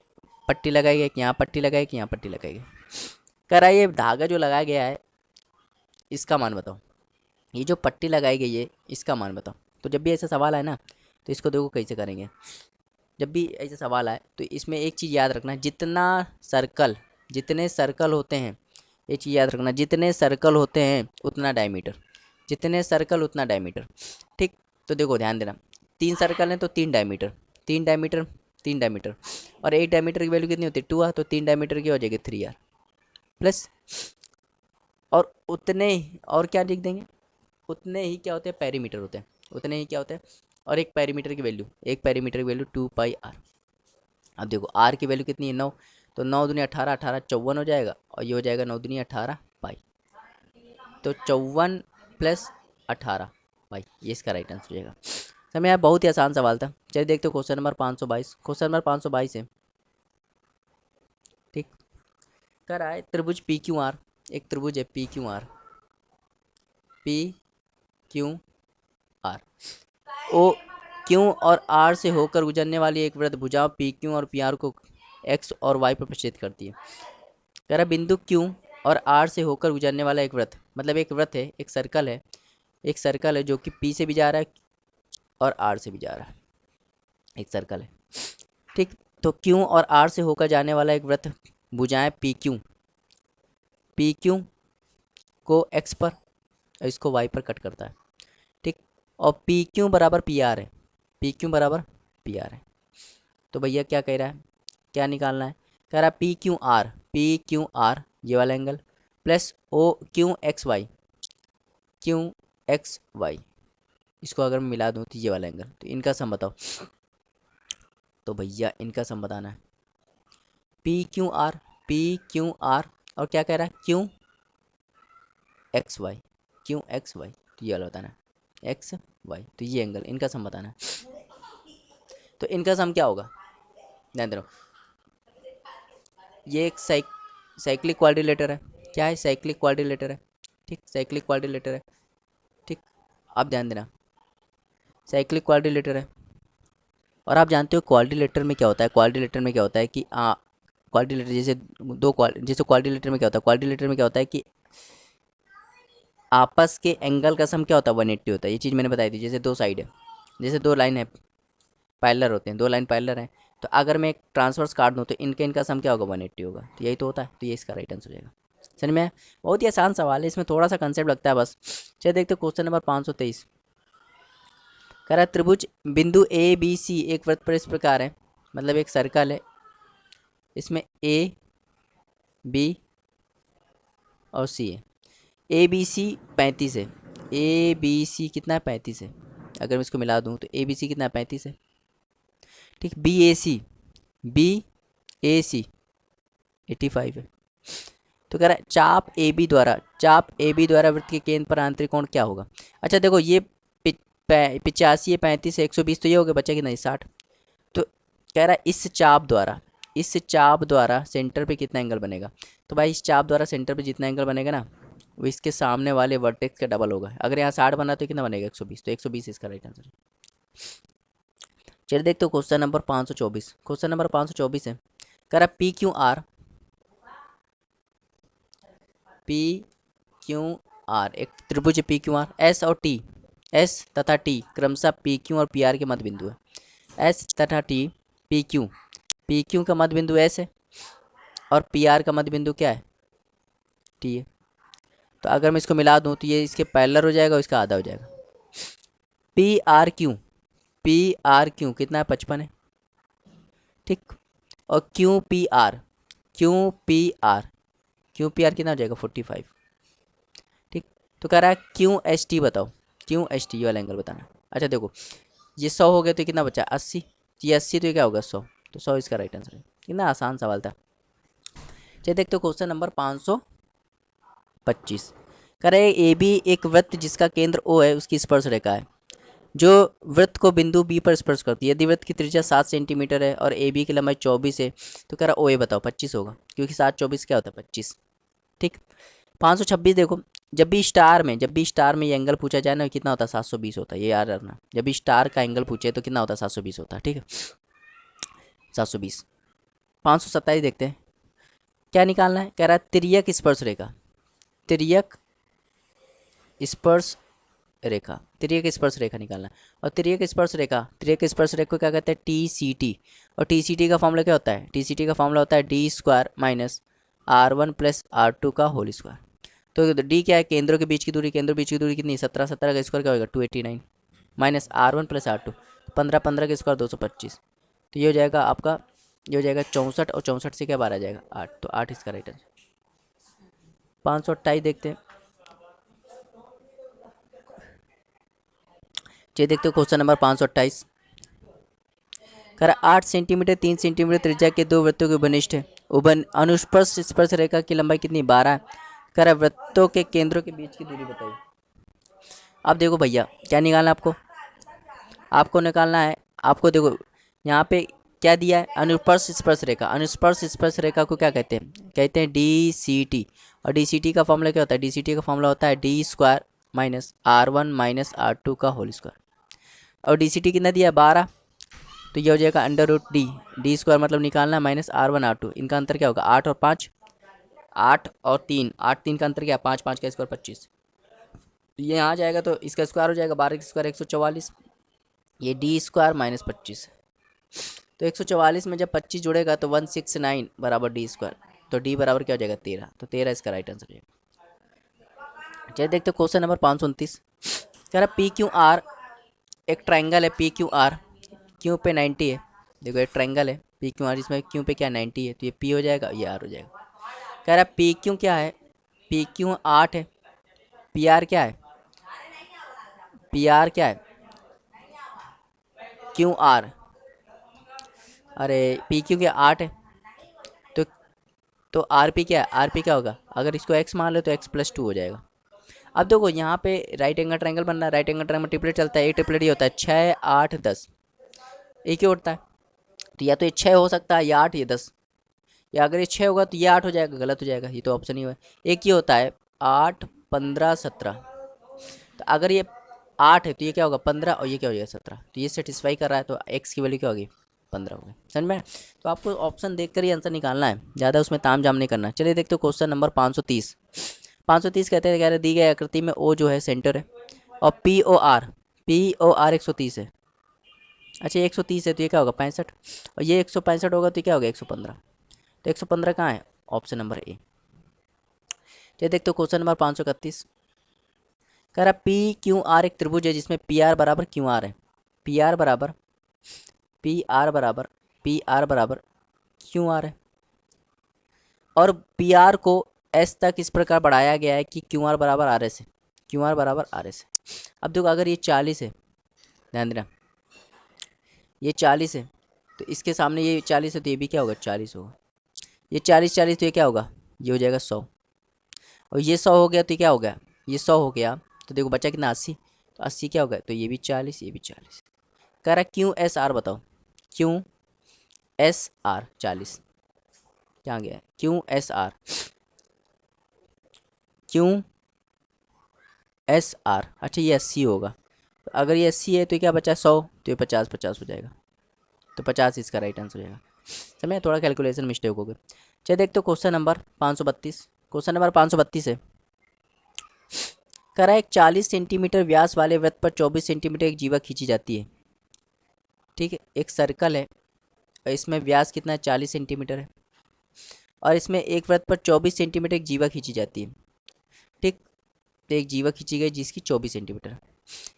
[SPEAKER 1] पट्टी लगाई गई, एक यहाँ पट्टी लगाई, एक यहाँ पट्टी लगाई गई। कह रहा है ये धागा जो लगाया गया है इसका मान बताओ, ये जो पट्टी लगाई गई है इसका मान बताओ। तो जब भी ऐसा सवाल आए ना तो इसको देखो कैसे करेंगे। जब भी ऐसा सवाल आए तो इसमें एक चीज़ याद रखना, जितने सर्कल होते हैं, ये चीज़ याद रखना, जितने सर्कल होते हैं उतना डायमीटर, जितने सर्कल उतना डायमीटर। ठीक, तो देखो ध्यान देना, 3 सर्कल हैं तो 3 डायमीटर, 3 डायमीटर, 3 डायमीटर, और एक डायमीटर की वैल्यू कितनी होती है 2 तो 3 डायमीटर की हो जाएगी 3 प्लस, और उतने और क्या लिख देंगे, उतने ही क्या होते हैं पेरीमीटर होते हैं, उतने ही क्या होते हैं, और एक पेरीमीटर की वैल्यू, 2 पाई r। अब देखो r की वैल्यू कितनी है 9, तो 9 दूनी 18, 18 54 हो जाएगा, और ये हो जाएगा 9 दूनी 18 पाई, तो 54 प्लस 18 पाई, ये इसका राइट आंसर हो जाएगा। समय यार बहुत ही आसान सवाल था। चलिए देखते हो क्वेश्चन नंबर 522। क्वेश्चन नंबर 522 है, ठीक, कर आए त्रिभुज पी क्यू आर, एक त्रिभुज है P Q R, P Q R, O Q और आर से होकर गुजरने वाली एक वृत्त भुजाओं पी क्यू और पी आर को एक्स और वाई पर प्रक्षेपित करती है। कह रहा बिंदु क्यू और आर से होकर गुजरने वाला एक वृत्त, मतलब एक वृत्त है, एक सर्कल है, एक सर्कल है जो कि पी से भी जा रहा है और आर से भी जा रहा है, एक सर्कल है, ठीक। तो क्यू और आर से होकर जाने वाला एक वृत्त भुजाएं पी क्यू को एक्स पर और इसको वाई पर कट करता है, ठीक, और पी क्यू बराबर पी आर है, पी क्यू बराबर पी आर है। तो भैया क्या कह रहा है, क्या निकालना है, कह रहा है पी क्यू आर ये वाला angle plus O Q X Y, इसको अगर मैं मिला दूँ तो ये वाला एंगल, तो इनका सम बताओ। तो भैया इनका सम बताना है, पी क्यू आर और क्या कह रहा है क्यू एक्स वाई, तो ये वाला बताना है एक्स वाई, तो ये एंगल, इनका सम बताना है। तो इनका सम क्या होगा, ध्यान दे रहा हूँ, ये एक साइक्लिक क्वाड्रिलेटर है, क्या है साइक्लिक क्वाड्रिलेटर है, ठीक, साइक्लिक क्वाड्रिलेटर है, ठीक। आप ध्यान देना, साइक्लिक क्वाड्रिलेटर है, और आप जानते हो क्वाड्रिलेटर में क्या होता है, क्वाड्रिलेटर में क्या होता है कि क्वाड्रिलेटर जैसे क्वाड्रिलेटर में क्या होता है, क्वाड्रिलेटर में क्या होता है कि आपस के एंगल का सम क्या होता है 180 होता है, ये चीज़ मैंने बताई थी। जैसे दो साइड है, जैसे दो लाइन है पैरेलल होते हैं, दो लाइन पैरेलल हैं, तो अगर मैं एक ट्रांसवर्स काट दूँ तो इनका सम क्या होगा 180 होगा, तो यही तो होता है, तो ये इसका राइट आंसर हो जाएगा। समझ में, बहुत ही आसान सवाल है, इसमें थोड़ा सा कंसेप्ट लगता है बस। चलिए देखते क्वेश्चन नंबर 523। कह रहा है त्रिभुज बिंदु ए बी सी एक वृत्त पर इस प्रकार है, मतलब एक सर्कल है, इसमें ए बी और सी है, ए बी सी 35 है, ए बी सी कितना है 35 है, अगर मैं इसको मिला दूँ तो ए बी सी कितना है 35 है, ठीक। बी ए सी 85 है। तो कह रहा है चाप ए बी द्वारा वृत्त के केंद्र पर आंतरिक कोण क्या होगा। अच्छा देखो ये 85 है, 35 है, 120, तो ये हो गया बच्चा कितना 60। तो कह रहा है इस चाप द्वारा सेंटर पे कितना एंगल बनेगा, तो भाई इस चाप द्वारा सेंटर पे जितना एंगल बनेगा ना वो इसके सामने वाले वर्टेक्स का डबल होगा। अगर यहाँ 60 बना तो कितना बनेगा 120, तो 120 इसका राइट आंसर है। चलिए देखते हो क्वेश्चन नंबर 524। क्वेश्चन नंबर 524 है, कह रहा पी क्यू आर एक त्रिभुज पी क्यू आर, एस तथा टी क्रमशः पी क्यू और पी आर के मध्य बिंदु है। एस तथा टी पी क्यू का मध्य बिंदु एस है और पी आर का मध्य बिंदु क्या है टी है। तो अगर मैं इसको मिला दूं तो ये इसके पैरेलल हो जाएगा और इसका आधा हो जाएगा। पी आर क्यू कितना है 55 है, ठीक, और क्यू पी आर कितना हो जाएगा 45, ठीक। तो कह रहा है क्यू एच टी बताओ, क्यू एच टी वाला एंगल बताना। अच्छा देखो ये 100 हो गया तो कितना बचा 80, ये 80 तो ये क्या होगा 100, तो 100 इसका राइट आंसर है। कितना आसान सवाल था। चलिए देखते हो क्वेश्चन नंबर 525। कह रहे ए बी एक वृत्त जिसका केंद्र ओ है उसकी स्पर्श रेखा है जो वृत्त को बिंदु बी पर स्पर्श करती है। यदि वृत्त की त्रिज्या 7 सेंटीमीटर है और ए बी की लंबाई 24 है तो कह रहा ओ ए बताओ 25 होगा, क्योंकि 7 24 क्या होता है 25, ठीक। 526 देखो, जब भी स्टार में ये एंगल पूछा जाए ना कितना होता है 720 होता है, ये याद रखना। जब भी स्टार का एंगल पूछे तो कितना होता है 720 होता है, ठीक है 720। 527 देखते हैं क्या निकालना है। कह रहा है तिर्यक स्पर्श रेखा तिर्यक स्पर्श रेखा निकालना है। और तिर्यक स्पर्श रेखा को क्या कहते हैं, टी सी टी। और टी सी टी का फॉर्मूला क्या होता है, टी सी टी का फॉर्मूला होता है D square minus R1 plus R2 का होल स्क्वायर। तो डी क्या है, केंद्रों के बीच की दूरी, केंद्रों के बीच की दूरी कितनी, 17, 17 का स्क्वायर क्या होगा 289 माइनस R1 प्लस R2 15, 15 का स्क्वायर 225। तो ये हो जाएगा आपका, ये हो जाएगा 64, और 64 से क्या बाहर आ जाएगा 8, तो 8 इसका राइट आंसर। 528 देखते हैं। चलिए देखते हो क्वेश्चन नंबर 528। कह रहा 8 सेंटीमीटर 3 सेंटीमीटर त्रिज्या के दो वृत्तों के उपनिष्ठ है, अनुस्पर्श स्पर्श रेखा की लंबाई कितनी, 12 है। कह रहा वृत्तों के केंद्रों के बीच की दूरी बताइए। अब देखो भैया क्या निकालना है आपको, आपको निकालना है, आपको देखो यहाँ पे क्या दिया है, अनुस्पर्श स्पर्श रेखा। अनुस्पर्श स्पर्श रेखा को क्या कहते हैं, कहते हैं डी सी टी। और डी सी टी का फॉर्मूला क्या होता है, डी सी टी का फॉर्मूला होता है D square minus R1 minus R2 का होल स्क्वायर। और डी सी टी कितना दिया है 12, तो ये हो जाएगा under root D, D square मतलब निकालना माइनस R1 R2, इनका अंतर क्या होगा 8 और 5, 8 और 3, 8 3 का अंतर क्या, 5 5 का स्क्वायर 25। तो ये आ जाएगा, तो इसका स्क्वायर हो जाएगा 12 का स्क्वायर 144, ये डी स्क्वायर माइनस 25। तो 144 में जब 25 जुड़ेगा तो 169 बराबर डी स्क्वायर, तो डी बराबर क्या हो जाएगा 13, तो 13 इसका राइट आंसर है। चलिए देखते हो क्वेश्चन नंबर 529। कह रहा पी क्यू आर, एक ट्राइंगल है पी क्यू आर, क्यू पे 90 है। देखो एक ट्राइंगल है पी क्यू आर, इसमें क्यू पे क्या 90 है, तो ये पी हो जाएगा, ये आर हो जाएगा। कह रहा पी क्यू क्या है, पी क्यू 8 है, पी आर क्या है, पी आर क्या है, क्यू आर, अरे पी क्यू क्या 8 है, तो आर पी क्या है, आर पी क्या होगा, अगर इसको एक्स मान लो तो एक्स प्लस 2 हो जाएगा। अब देखो यहाँ पे राइट एंगल ट्रायंगल बन रहा है, राइट एंगल ट्रायंगल ट्रिपलेट चलता है, एक ट्रिपलेट ही होता है 6 8 10, एक ही उठता है। तो या तो ये 6 हो सकता है, या 8 या 10, या अगर ये 6 होगा तो ये 8 हो जाएगा, गलत हो जाएगा, ये तो ऑप्शन ही हुआ। एक ही होता है 8 15 17, तो अगर ये 8 है तो ये क्या होगा 15, और ये क्या हो जाएगा 17, तो ये सेटिस्फाई कर रहा है, तो एक्स की वैल्यू क्या होगी 15 होगी। समझ में, तो आपको ऑप्शन देखकर ही आंसर निकालना है, ज़्यादा उसमें ताम जाम नहीं करना। चलिए देखते हो क्वेश्चन नंबर 530। 530 कहते हैं, कह रहे दी गई आकृति में ओ जो है सेंटर है, और पी ओ आर 130 है। अच्छा ये 130 है तो ये क्या होगा 65, और ये 165 होगा तो क्या होगा 115, तो 115 कहाँ है, ऑप्शन नंबर ए। चलिए देखते हो क्वेश्चन नंबर 531। कह रहा पी क्यू आर एक त्रिभुज है जिसमें पी आर बराबर क्यू आर है, पी आर बराबर क्यू आर है, और पी आर को एस तक इस प्रकार बढ़ाया गया है कि क्यू आर बराबर आर एस है, क्यू आर बराबर आर एस है। अब देखो अगर ये 40 है, ध्यान देना ये 40 है, तो इसके सामने ये 40 है तो ये भी क्या होगा 40 होगा, ये 40 40 तो ये क्या होगा, ये हो जाएगा 100, और ये 100 हो गया तो क्या हो गया, ये 100 हो गया, तो देखो बचा कितना 80, तो 80 क्या होगा, तो ये भी 40 ये भी 40। कह रहा क्यू एस आर बताओ, क्यू एस आर 40 क्या गया, क्यू एस आर अच्छा ये 80 होगा, तो अगर ये 80 है तो क्या बचा 100, तो ये 50 50 हो जाएगा, तो 50 इसका राइट आंसर हो जाएगा। समय थोड़ा कैलकुलेशन मिस्टेक हो गई। चलिए देखते हो क्वेश्चन नंबर 532। क्वेश्चन नंबर 532 है, कह रहा है एक 40 सेंटीमीटर व्यास वाले वृत्त पर 24 सेंटीमीटर एक जीवा खींची जाती है। ठीक है, एक सर्कल है और इसमें व्यास कितना है 40 सेंटीमीटर है, और इसमें एक वृत्त पर 24 सेंटीमीटर एक जीवा खींची जाती है। ठीक, तो एक जीवा खींची गई जिसकी 24 सेंटीमीटर है,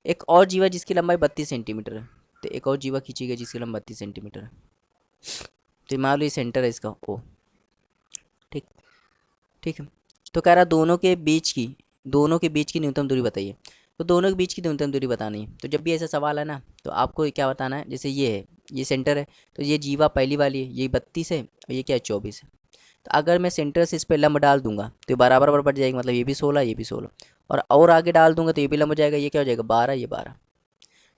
[SPEAKER 1] एक और जीवा जिसकी लंबाई 32 सेंटीमीटर है, तो एक और जीवा खींची गई जिसकी लंबाई 32 सेंटीमीटर है। तो मान लो ये सेंटर है इसका ओ। ठीक ठीक है, तो कह रहा दोनों के बीच की न्यूनतम दूरी बताइए। तो दोनों के बीच की न्यूनतम दूरी बतानी है, तो जब भी ऐसा सवाल है ना तो आपको क्या बताना है, जैसे ये है, ये सेंटर है, तो ये जीवा पहली वाली है, ये 32 है और ये क्या है 24 है। तो अगर मैं सेंटर से इस पर लंब डाल दूंगा तो ये बराबर बराबर जाएगी, मतलब ये भी 16 ये भी 16, और आगे डाल दूंगा तो ये भी लंब हो जाएगा, ये क्या हो जाएगा 12 ये 12।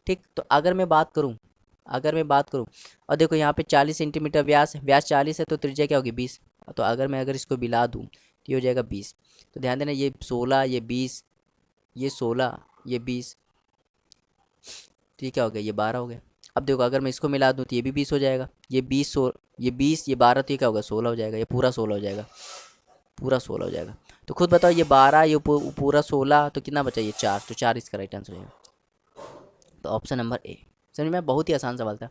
[SPEAKER 1] ठीक, तो अगर मैं बात करूँ और देखो यहाँ पे 40 सेंटीमीटर व्यास 40 है, तो त्रिज्या क्या होगी 20, तो अगर इसको मिला दूँ तो ये हो जाएगा 20। तो ध्यान देना ये 16 ये 20 ये 16 ये 20, तो ये क्या हो गया ये 12 हो गया। अब देखो अगर मैं इसको मिला दूँ तो ये भी 20 हो जाएगा, ये 20 ये 12, तो ये क्या होगा 16 हो जाएगा, ये पूरा 16 हो जाएगा, पूरा 16 हो जाएगा। तो खुद बताओ ये 12 ये पूरा 16, तो कितना बचा ये 4, तो 4 इसका राइट आंसर हो जाएगा। तो ऑप्शन नंबर ए। समझ में, बहुत ही आसान सवाल था।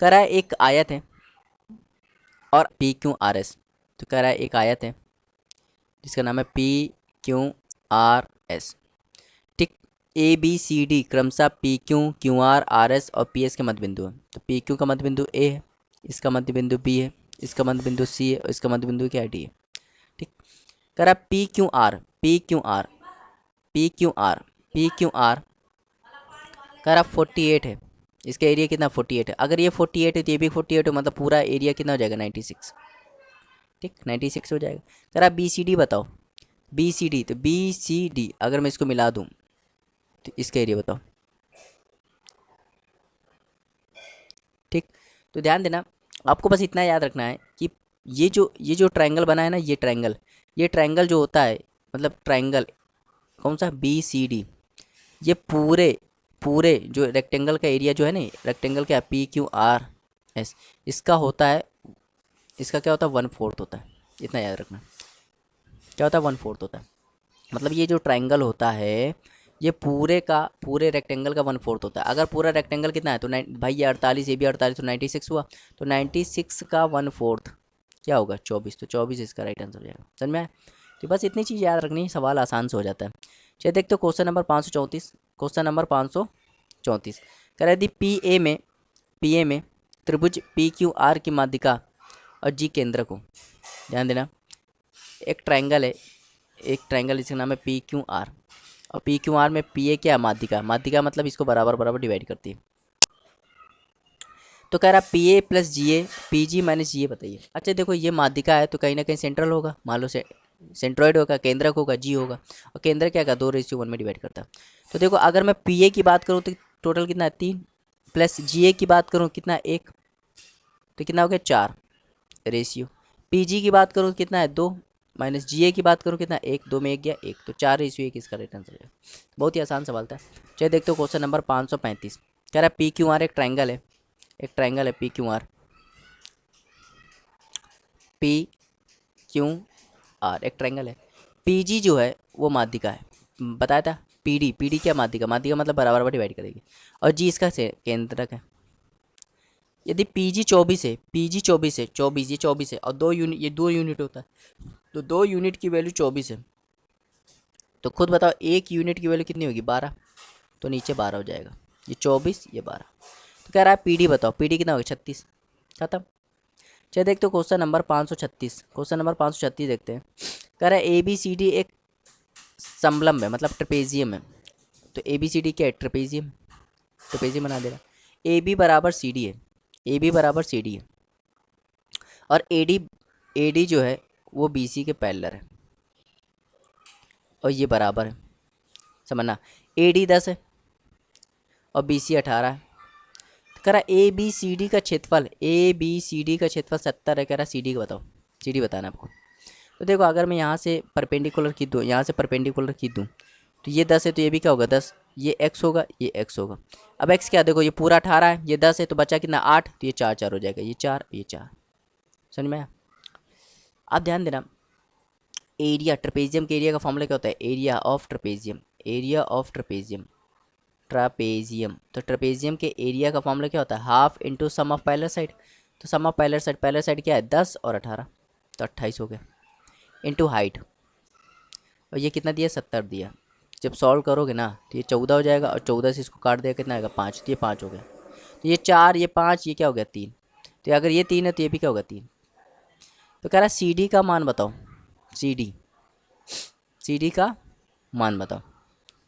[SPEAKER 1] कह रहा है एक आयत है और पी क्यू आर एस। तो कह रहा है एक आयत है जिसका नाम है पी क्यू आर एस, ठीक। ए बी सी डी क्रमशः P Q Q R R S और पी एस के मध्य बिंदु है। तो पी क्यू का मध्य बिंदु ए है, इसका मध्य बिंदु बी है, इसका मध्य बिंदु सी है और इसका मध्य बिंदु क्या है, डी है, ठीक। कह रहा है P Q R, P Q R, P Q R, P Q are कह रहा 48 है। इसका एरिया कितना 48 है। अगर ये 48 है तो ये भी 48 है, मतलब पूरा एरिया कितना हो जाएगा 96, ठीक 96 हो जाएगा। कह रहा बी सी डी बताओ, बी सी डी, तो बी सी डी अगर मैं इसको मिला दूँ तो इसका एरिया बताओ, ठीक। तो ध्यान देना, आपको बस इतना याद रखना है कि ये जो ट्रायंगल बना है ना, ये ट्रायंगल जो होता है, मतलब ट्रायंगल कौन सा, बी सी डी, ये पूरे पूरे जो रेक्टेंगल का एरिया जो है ना, रेक्टेंगल का पी क्यू आर एस, इसका होता है, इसका क्या होता है 1/4 होता है। इतना याद रखना, क्या होता है 1/4 होता है। मतलब ये जो ट्रायंगल होता है ये पूरे का पूरे रेक्टेंगल का 1/4 होता है। अगर पूरा रेक्टेंगल कितना है तो भाई ये 48, ये भी 48, तो 96 हुआ। तो 96 का 1/4 क्या होगा 24, तो 24 इसका राइट आंसर हो जाएगा। समझ में आया? तो बस इतनी चीज़ याद रखनी है, सवाल आसान से हो जाता है। चलिए देखते हो क्वेश्चन नंबर 534। क्वेश्चन नंबर 534 कह रहा है यदि पी ए में त्रिभुज पी क्यू आर की माध्यिका और जी केंद्र को, ध्यान देना, एक ट्रायंगल है, एक ट्रायंगल जिसका नाम है पी क्यू आर, और पी क्यू आर में पी ए क्या, माध्यिका, माध्यिका मतलब इसको बराबर बराबर डिवाइड करती है। तो कह रहा P A plus G A, P G minus G A बताइए। अच्छा देखो ये माध्यिका है तो कहीं ना कहीं सेंट्रल होगा, मान लो से सेंट्रॉइड होगा, केंद्रक होगा, जी होगा, और केंद्र क्या का 2:1 में डिवाइड करता है। तो देखो अगर मैं पी ए की बात करूँ तो टोटल कितना है 3, प्लस जी ए की बात करूँ कितना 1, तो कितना हो गया 4 रेशियो। पी जी की बात करूँ कितना है 2, माइनस जी ए की बात करूँ कितना 1, 2 में 1 गया 1, तो 4:1 इसका राइट आंसर है। बहुत ही आसान सवाल था। चलिए देखते हो क्वेश्चन नंबर 535 कह रहा है पी क्यू आर एक ट्रायंगल है, एक ट्रायंगल है P Q R, P Q are एक ट्रायंगल है, पी जी जो है वो माध्यिका है, बताया था। पी डी क्या, माध्यिका, माध्यिका मतलब बराबर बराबर डिवाइड करेगी, और जी इसका केंद्रक है। यदि पी जी 24 है, पी जी 24 है, 24 ये 24 है, और 2 यूनिट, ये 2 यूनिट होता है, तो 2 यूनिट की वैल्यू 24 है, तो खुद बताओ 1 यूनिट की वैल्यू कितनी होगी 12, तो नीचे 12 हो जाएगा, ये 24 ये 12। तो कह रहा है पी डी बताओ, पी डी कितना होगा 36, खत्म। चलिए देखते हो क्वेश्चन नंबर 536। क्वेश्चन नंबर 536 देखते हैं। कह रहा है ए बी सी डी एक समलंब है, मतलब ट्रेपेजियम है। तो ए बी सी डी क्या है, ट्रेपेजियम, ट्रेपेजियम बना देगा। ए बी बराबर सी डी है, ए बी बराबर सी डी है, और ए डी जो है वो बी सी के पैरेलल है, और ये बराबर है, समझना। ए डी 10 है और बी सी 18 है। तो कह रहा ए बी सी डी का क्षेत्रफल, ए बी सी डी का क्षेत्रफल 70 है। कह रहा सी डी का बताओ, सी डी बताना आपको। तो देखो अगर मैं यहाँ से परपेंडिकुलर खींच दूँ, यहाँ से परपेंडिकुलर खींच दूँ, तो ये 10 है तो ये भी क्या होगा 10, ये x होगा, ये x होगा। अब x क्या, देखो ये पूरा 18 है, ये 10 है, तो बचा कितना 8, तो ये 4 4 हो जाएगा, ये 4 ये 4। समझ में आया? अब ध्यान देना, एरिया, ट्रेपेजियम के एरिया का फॉर्मूला क्या होता है, area of trapezium, area of trapezium, trapezium. तो ट्रेपेजियम के एरिया का फॉर्मूला क्या होता है, half into sum of parallel side. तो सम ऑफ पैरेलल साइड क्या है 10 और 18, तो 28 हो गया, इंटू हाइट, और ये कितना दिया 70 दिया। जब सॉल्व करोगे ना तो ये 14 हो जाएगा, और 14 से इसको काट देगा कितना आएगा 5, तो ये 5 हो गया। तो ये 4 ये 5 ये क्या हो गया 3, तो अगर ये 3 है तो ये भी क्या होगा 3। तो कह रहा है सी डी का मान बताओ, सी डी का मान बताओ।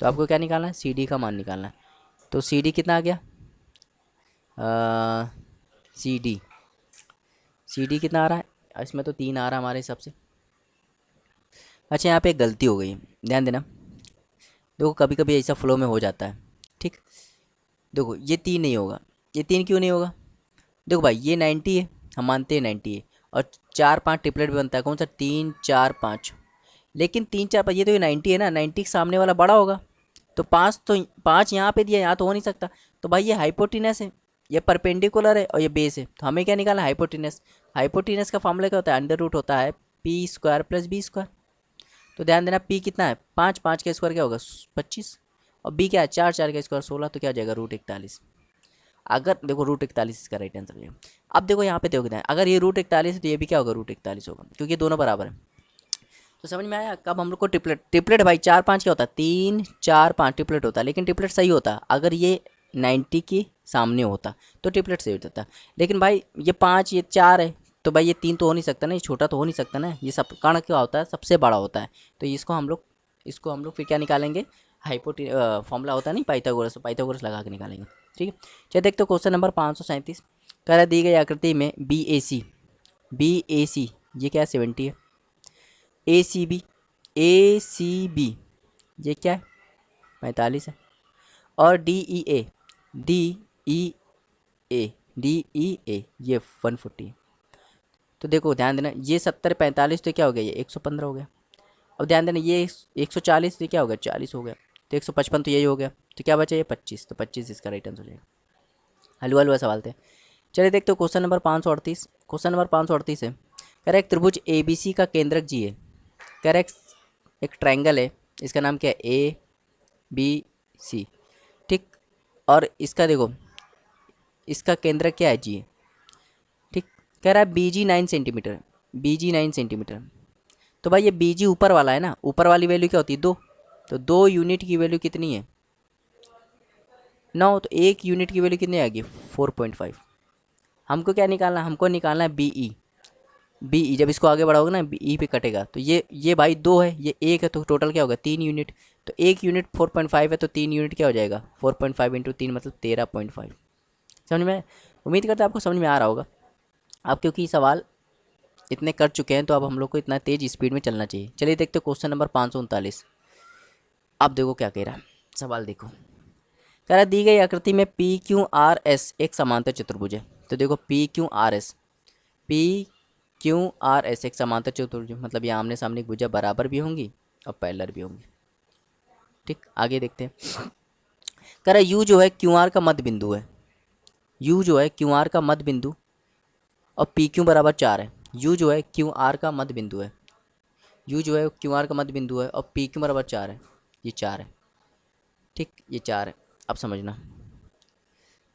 [SPEAKER 1] तो आपको क्या निकालना है, सी डी का मान निकालना है। तो सी डी कितना आ गया, सी डी कितना आ रहा है, इसमें तो 3 आ रहा है हमारे हिसाब से। अच्छा यहाँ पे एक गलती हो गई, ध्यान देना। देखो कभी कभी ऐसा फ्लो में हो जाता है, ठीक। देखो ये 3 नहीं होगा, ये 3 क्यों नहीं होगा, देखो भाई ये 90 है, हम मानते हैं 90 है, और 4 5 ट्रिपलेट भी बनता है, कौन सा 3 4 5, लेकिन 3 4 5 ये तो ये 90 है ना, 90 के सामने वाला बड़ा होगा, तो 5 तो 5 यहाँ पे दिया, यहाँ तो हो नहीं सकता। तो भाई ये हाइपोटिनस है, ये परपेंडिकुलर है, और ये बेस है, तो हमें क्या निकालना है हाइपोटिनस। हाइपोटिनस का फॉर्मूला क्या होता है, अंडर रूट होता है P square plus B square. तो ध्यान देना पी कितना है 5, 5 का स्क्वायर क्या होगा 25, और बी क्या है, 4, 4 का स्क्वायर 16, तो क्या हो जाएगा √41। अगर देखो √41 इसका राइट आंसर हो जाएगा। अब देखो यहाँ पे देखो, अगर ये √41 है तो ये भी क्या होगा, √41 होगा, क्योंकि दोनों बराबर है। तो समझ में आया। कब हम लोग को ट्रिपलेट, ट्रिपलेट भाई 4, 5 क्या होता है, 3, 4, 5 ट्रिपलेट होता है, लेकिन ट्रिपलेट सही होता है अगर ये 90 के सामने होता तो ट्रिपलेट सही होता था। लेकिन भाई ये 5, ये 4 है, तो भाई ये 3 तो हो नहीं सकता ना, ये छोटा तो हो नहीं सकता ना, ये सब कण क्या होता है, सबसे बड़ा होता है। तो इसको हम लोग फिर क्या निकालेंगे, हाइपोटी फॉर्मूला होता है नहीं पाइथागोरस, पाइथागोरस लगा के निकालेंगे। ठीक है, चलिए देखते हो क्वेश्चन नंबर 537। कह रहा दी गई आकृति में बी ए सी ये क्या है, 70 है। ए सी बी ये क्या है, 45 है। और डी ई ए ये 140 है। तो देखो ध्यान देना, ये 70, 45 तो क्या हो गया, ये 115 हो गया। अब ध्यान देना ये 140 तो क्या हो गया, 40 हो गया। तो 155 तो यही हो गया, तो क्या बचा, ये 25, तो 25 इसका राइट आंसर हो जाएगा। हलवा हलवा सवाल थे। चलिए देखते हो क्वेश्चन नंबर 538। क्वेश्चन नंबर 538 है, कह रहा एक त्रिभुज ए बी सी का केंद्रक जी है। कह रहा एक ट्रायंगल है, इसका नाम क्या है, ABC। ठीक, और इसका देखो, इसका केंद्रक क्या है, जी है। ठीक, कह रहा है BG 9 सेंटीमीटर, BG 9 सेंटीमीटर। तो भाई ये BG ऊपर वाला है ना, ऊपर वाली वैल्यू क्या होती है, 2। तो 2 यूनिट की वैल्यू कितनी है, 9। तो 1 यूनिट की वैल्यू कितनी आएगी, 4.5। हमको क्या निकालना है, हमको निकालना है BE जब इसको आगे बढ़ाओगे ना BE पे कटेगा, तो ये भाई 2 है, ये 1 है, तो टोटल क्या होगा, 3 यूनिट। तो 1 यूनिट 4.5 है, तो 3 यूनिट क्या हो जाएगा, 4.5 इंटू 3 मतलब 13.5। समझ में, उम्मीद करते हैं आपको समझ में आ रहा होगा। आप क्योंकि सवाल इतने कर चुके हैं तो अब हम लोग को इतना तेज़ स्पीड में चलना चाहिए। चलिए देखते हो क्वेश्चन नंबर 539। अब देखो क्या कह रहा है सवाल, देखो कह रहा है दी गई आकृति में PQRS एक समांतर चतुर्भुज है। तो देखो PQRS एक समांतर चतुर्भुज, मतलब ये आमने सामने की भुजा बराबर भी होंगी और पैरेलल भी होंगी। ठीक, आगे देखते हैं। कह रहा है U जो है QR का मध्य बिंदु है, U जो है QR का मध्य बिंदु, और PQ बराबर 4 है। U जो है QR का मध्य बिंदु है, U जो है QR का मध्य बिंदु है, और PQ बराबर 4 है, ये 4 है। ठीक, ये 4 है। अब समझना,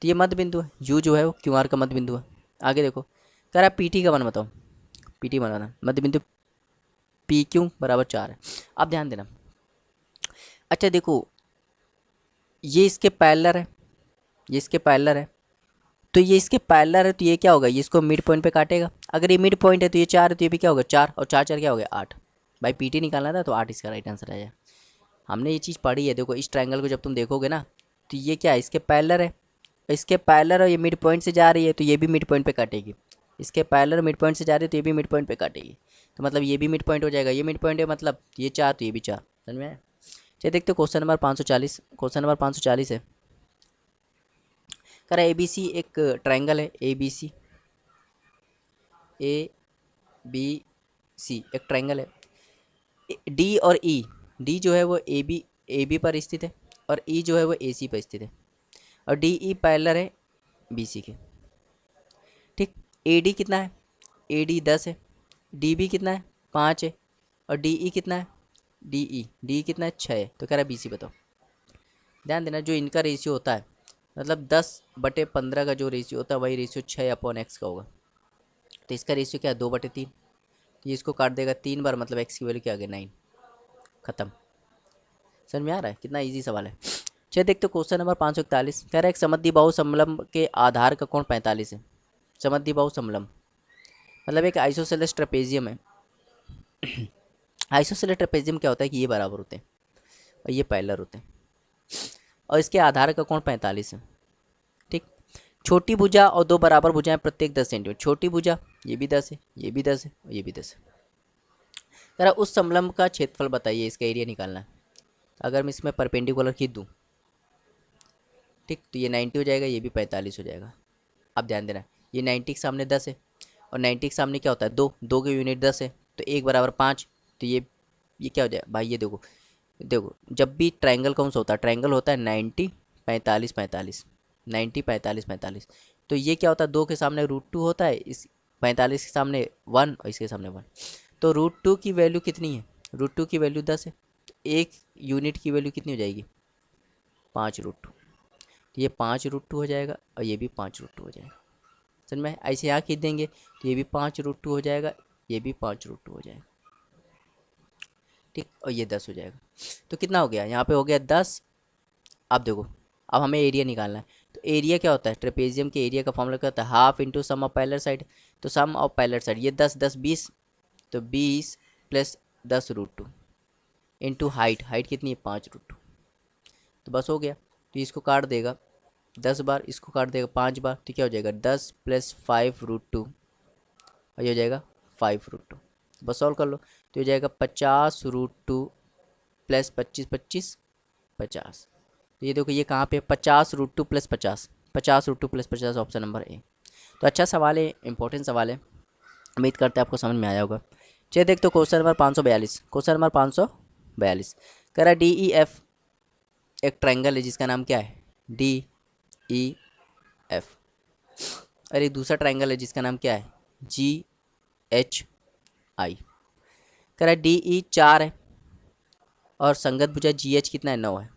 [SPEAKER 1] तो ये मध्य बिंदु है, U जो है वो QR का मध्य बिंदु है। आगे देखो, कह रहा है PT का मान बताओ, PT बनाना मध्य बिंदु PQ बराबर 4 है। अब ध्यान देना, अच्छा देखो ये इसके पैरेलल है, ये इसके पैरेलल है, तो ये इसके पैरेलल है, तो ये क्या होगा, ये इसको मिड पॉइंट पे काटेगा। अगर ये मिड पॉइंट है तो ये 4 है, तो ये भी क्या होगा, 4 और 4 4 क्या हो गया, 8। भाई PT निकालना था तो 8 इसका राइट आंसर आया। हमने ये चीज़ पढ़ी है। देखो इस ट्रायंगल को जब तुम देखोगे ना, तो ये क्या है, इसके पैरेलल है, इसके पैरेलल और ये मिड पॉइंट से जा रही है, तो ये भी मिड पॉइंट पे काटेगी। इसके पैरेलल मिड पॉइंट से जा रही है, तो ये भी मिड पॉइंट पे काटेगी। तो मतलब ये भी मिड पॉइंट हो जाएगा, ये मिड पॉइंट है, मतलब ये 4 तो ये भी 4। समझ में आया। चलिए देखते हो क्वेश्चन नंबर 540। क्वेश्चन नंबर 540 है, कह रहा है ABC एक ट्रायंगल है, ABC एक ट्रायंगल है। D और E, D जो है वो AB पर स्थित है, और E जो है वो AC पर स्थित है, और DE पैरेलल है BC के। ठीक, AD कितना है, AD 10 है, DB कितना है, 5 है, और DE कितना है, DE कितना है, 6 है। तो कह रहा है BC बताओ। ध्यान देना, जो इनका रेशियो होता है, मतलब 10/15 का जो रेशियो होता है, वही रेशियो 6/x का होगा। तो इसका रेशियो क्या है, 2/3। ये इसको काट देगा 3 बार, मतलब x की वैल्यू क्या आ गई, 9। खत्म। समझ में आ रहा है, कितना इजी सवाल है। चलिए देखते हो क्वेश्चन नंबर 541। कह रहा है एक समद्विबाहु समलंब के आधार का कोण 45 है। समद्विबाहु समलंब मतलब एक आइसोसेलेस ट्रेपेजियम है। आइसोसेलेस ट्रेपेजियम क्या होता है कि ये बराबर होते हैं और ये पैरेलल होते हैं, और इसके आधार का कोण 45 है। ठीक, छोटी भुजा और दो बराबर भुजाएं प्रत्येक 10 सेंटीमीटर। छोटी भुजा ये भी 10 है, ये भी 10 है और ये भी 10 है। जरा उस समलंब का क्षेत्रफल बताइए, इसका एरिया निकालना है। अगर मैं इसमें परपेंडिकुलर खींच दूँ, ठीक, तो ये 90 हो जाएगा, ये भी 45 हो जाएगा। अब ध्यान देना, ये 90 के सामने 10 है, और 90 के सामने क्या होता है, 2, 2 के यूनिट 10 है, तो 1 बराबर 5। तो ये क्या हो जाए भाई, ये देखो देखो, जब भी ट्रायंगल कौन सा होता है, ट्रायंगल होता है 90 45 45, 90 45 45। तो ये क्या होता है, 2 के सामने √2 होता है, इस 45 के सामने 1 और इसके सामने 1। तो √2 की वैल्यू कितनी है, √2 की वैल्यू 10 है, तो 1 यूनिट की वैल्यू कितनी हो जाएगी, 5√2, तो ये 5√2 हो जाएगा और ये भी 5√2 हो जाएगा। समझ में? ऐसे यहाँ खींच देंगे तो ये भी 5√2 हो जाएगा, ये भी 5√2 हो जाएगा। ठीक, और ये 10 हो जाएगा। तो कितना हो गया? यहाँ पे हो गया 10। अब देखो, अब हमें एरिया निकालना है। तो एरिया क्या होता है? ट्रेपेजियम के एरिया का फॉर्मूला क्या होता है? Half into sum of parallel side. तो सम ऑफ पैरेलल साइड, ये 10 10 20, तो 20 प्लस 10√2 इंटू हाइट। हाइट कितनी है? 5√2। तो बस हो गया। तो इसको काट देगा 10 बार, इसको काट देगा 5 बार, तो क्या हो जाएगा? 10 प्लस 5√2, और ये हो जाएगा 5√2। बस सॉल्व कर लो, तो हो जाएगा 50√2 प्लस 25 25 50। तो ये देखो, ये कहाँ पे? 50√2 plus 50, 50√2 plus 50, option number A. तो अच्छा सवाल है, इंपॉर्टेंट सवाल है, उम्मीद करते हैं आपको समझ में आया होगा। चलिए देखते हो क्वेश्चन नंबर 542। क्वेश्चन नंबर 542 कह रहा है DEF एक ट्रायंगल है जिसका नाम क्या है? DEF। और एक दूसरा ट्रायंगल है जिसका नाम क्या है? GHI। कह रहा है DE 4 है और संगत भुजा GH कितना है? 9 है।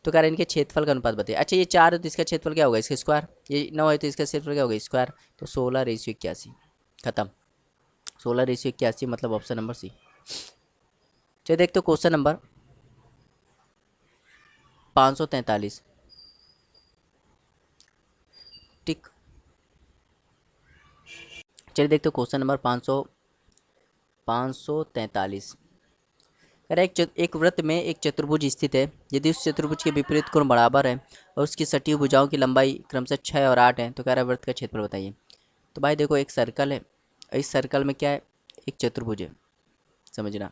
[SPEAKER 1] तो कह रहा है इनके क्षेत्रफल का अनुपात बताइए। अच्छा, ये 4 है तो इसका क्षेत्रफल क्या होगा? इसका स्क्वायर। ये 9 है तो इसका क्षेत्रफल क्या होगा? स्क्वायर। तो 16:81। खत्म। 16:81 मतलब ऑप्शन नंबर सी। चलिए देखते हो क्वेश्चन नंबर 543। ठीक, चलिए देखते हो क्वेश्चन नंबर 543। कह रहा है एक वृत्त में एक चतुर्भुज स्थित है। यदि उस चतुर्भुज के विपरीत कोण बराबर है और उसकी सटी भुजाओं की लंबाई क्रमशः 6 और 8 है, तो कह रहा है वृत्त का क्षेत्रफल बताइए। तो भाई देखो, एक सर्कल है, इस सर्कल में क्या है? एक चतुर्भुज है, समझना।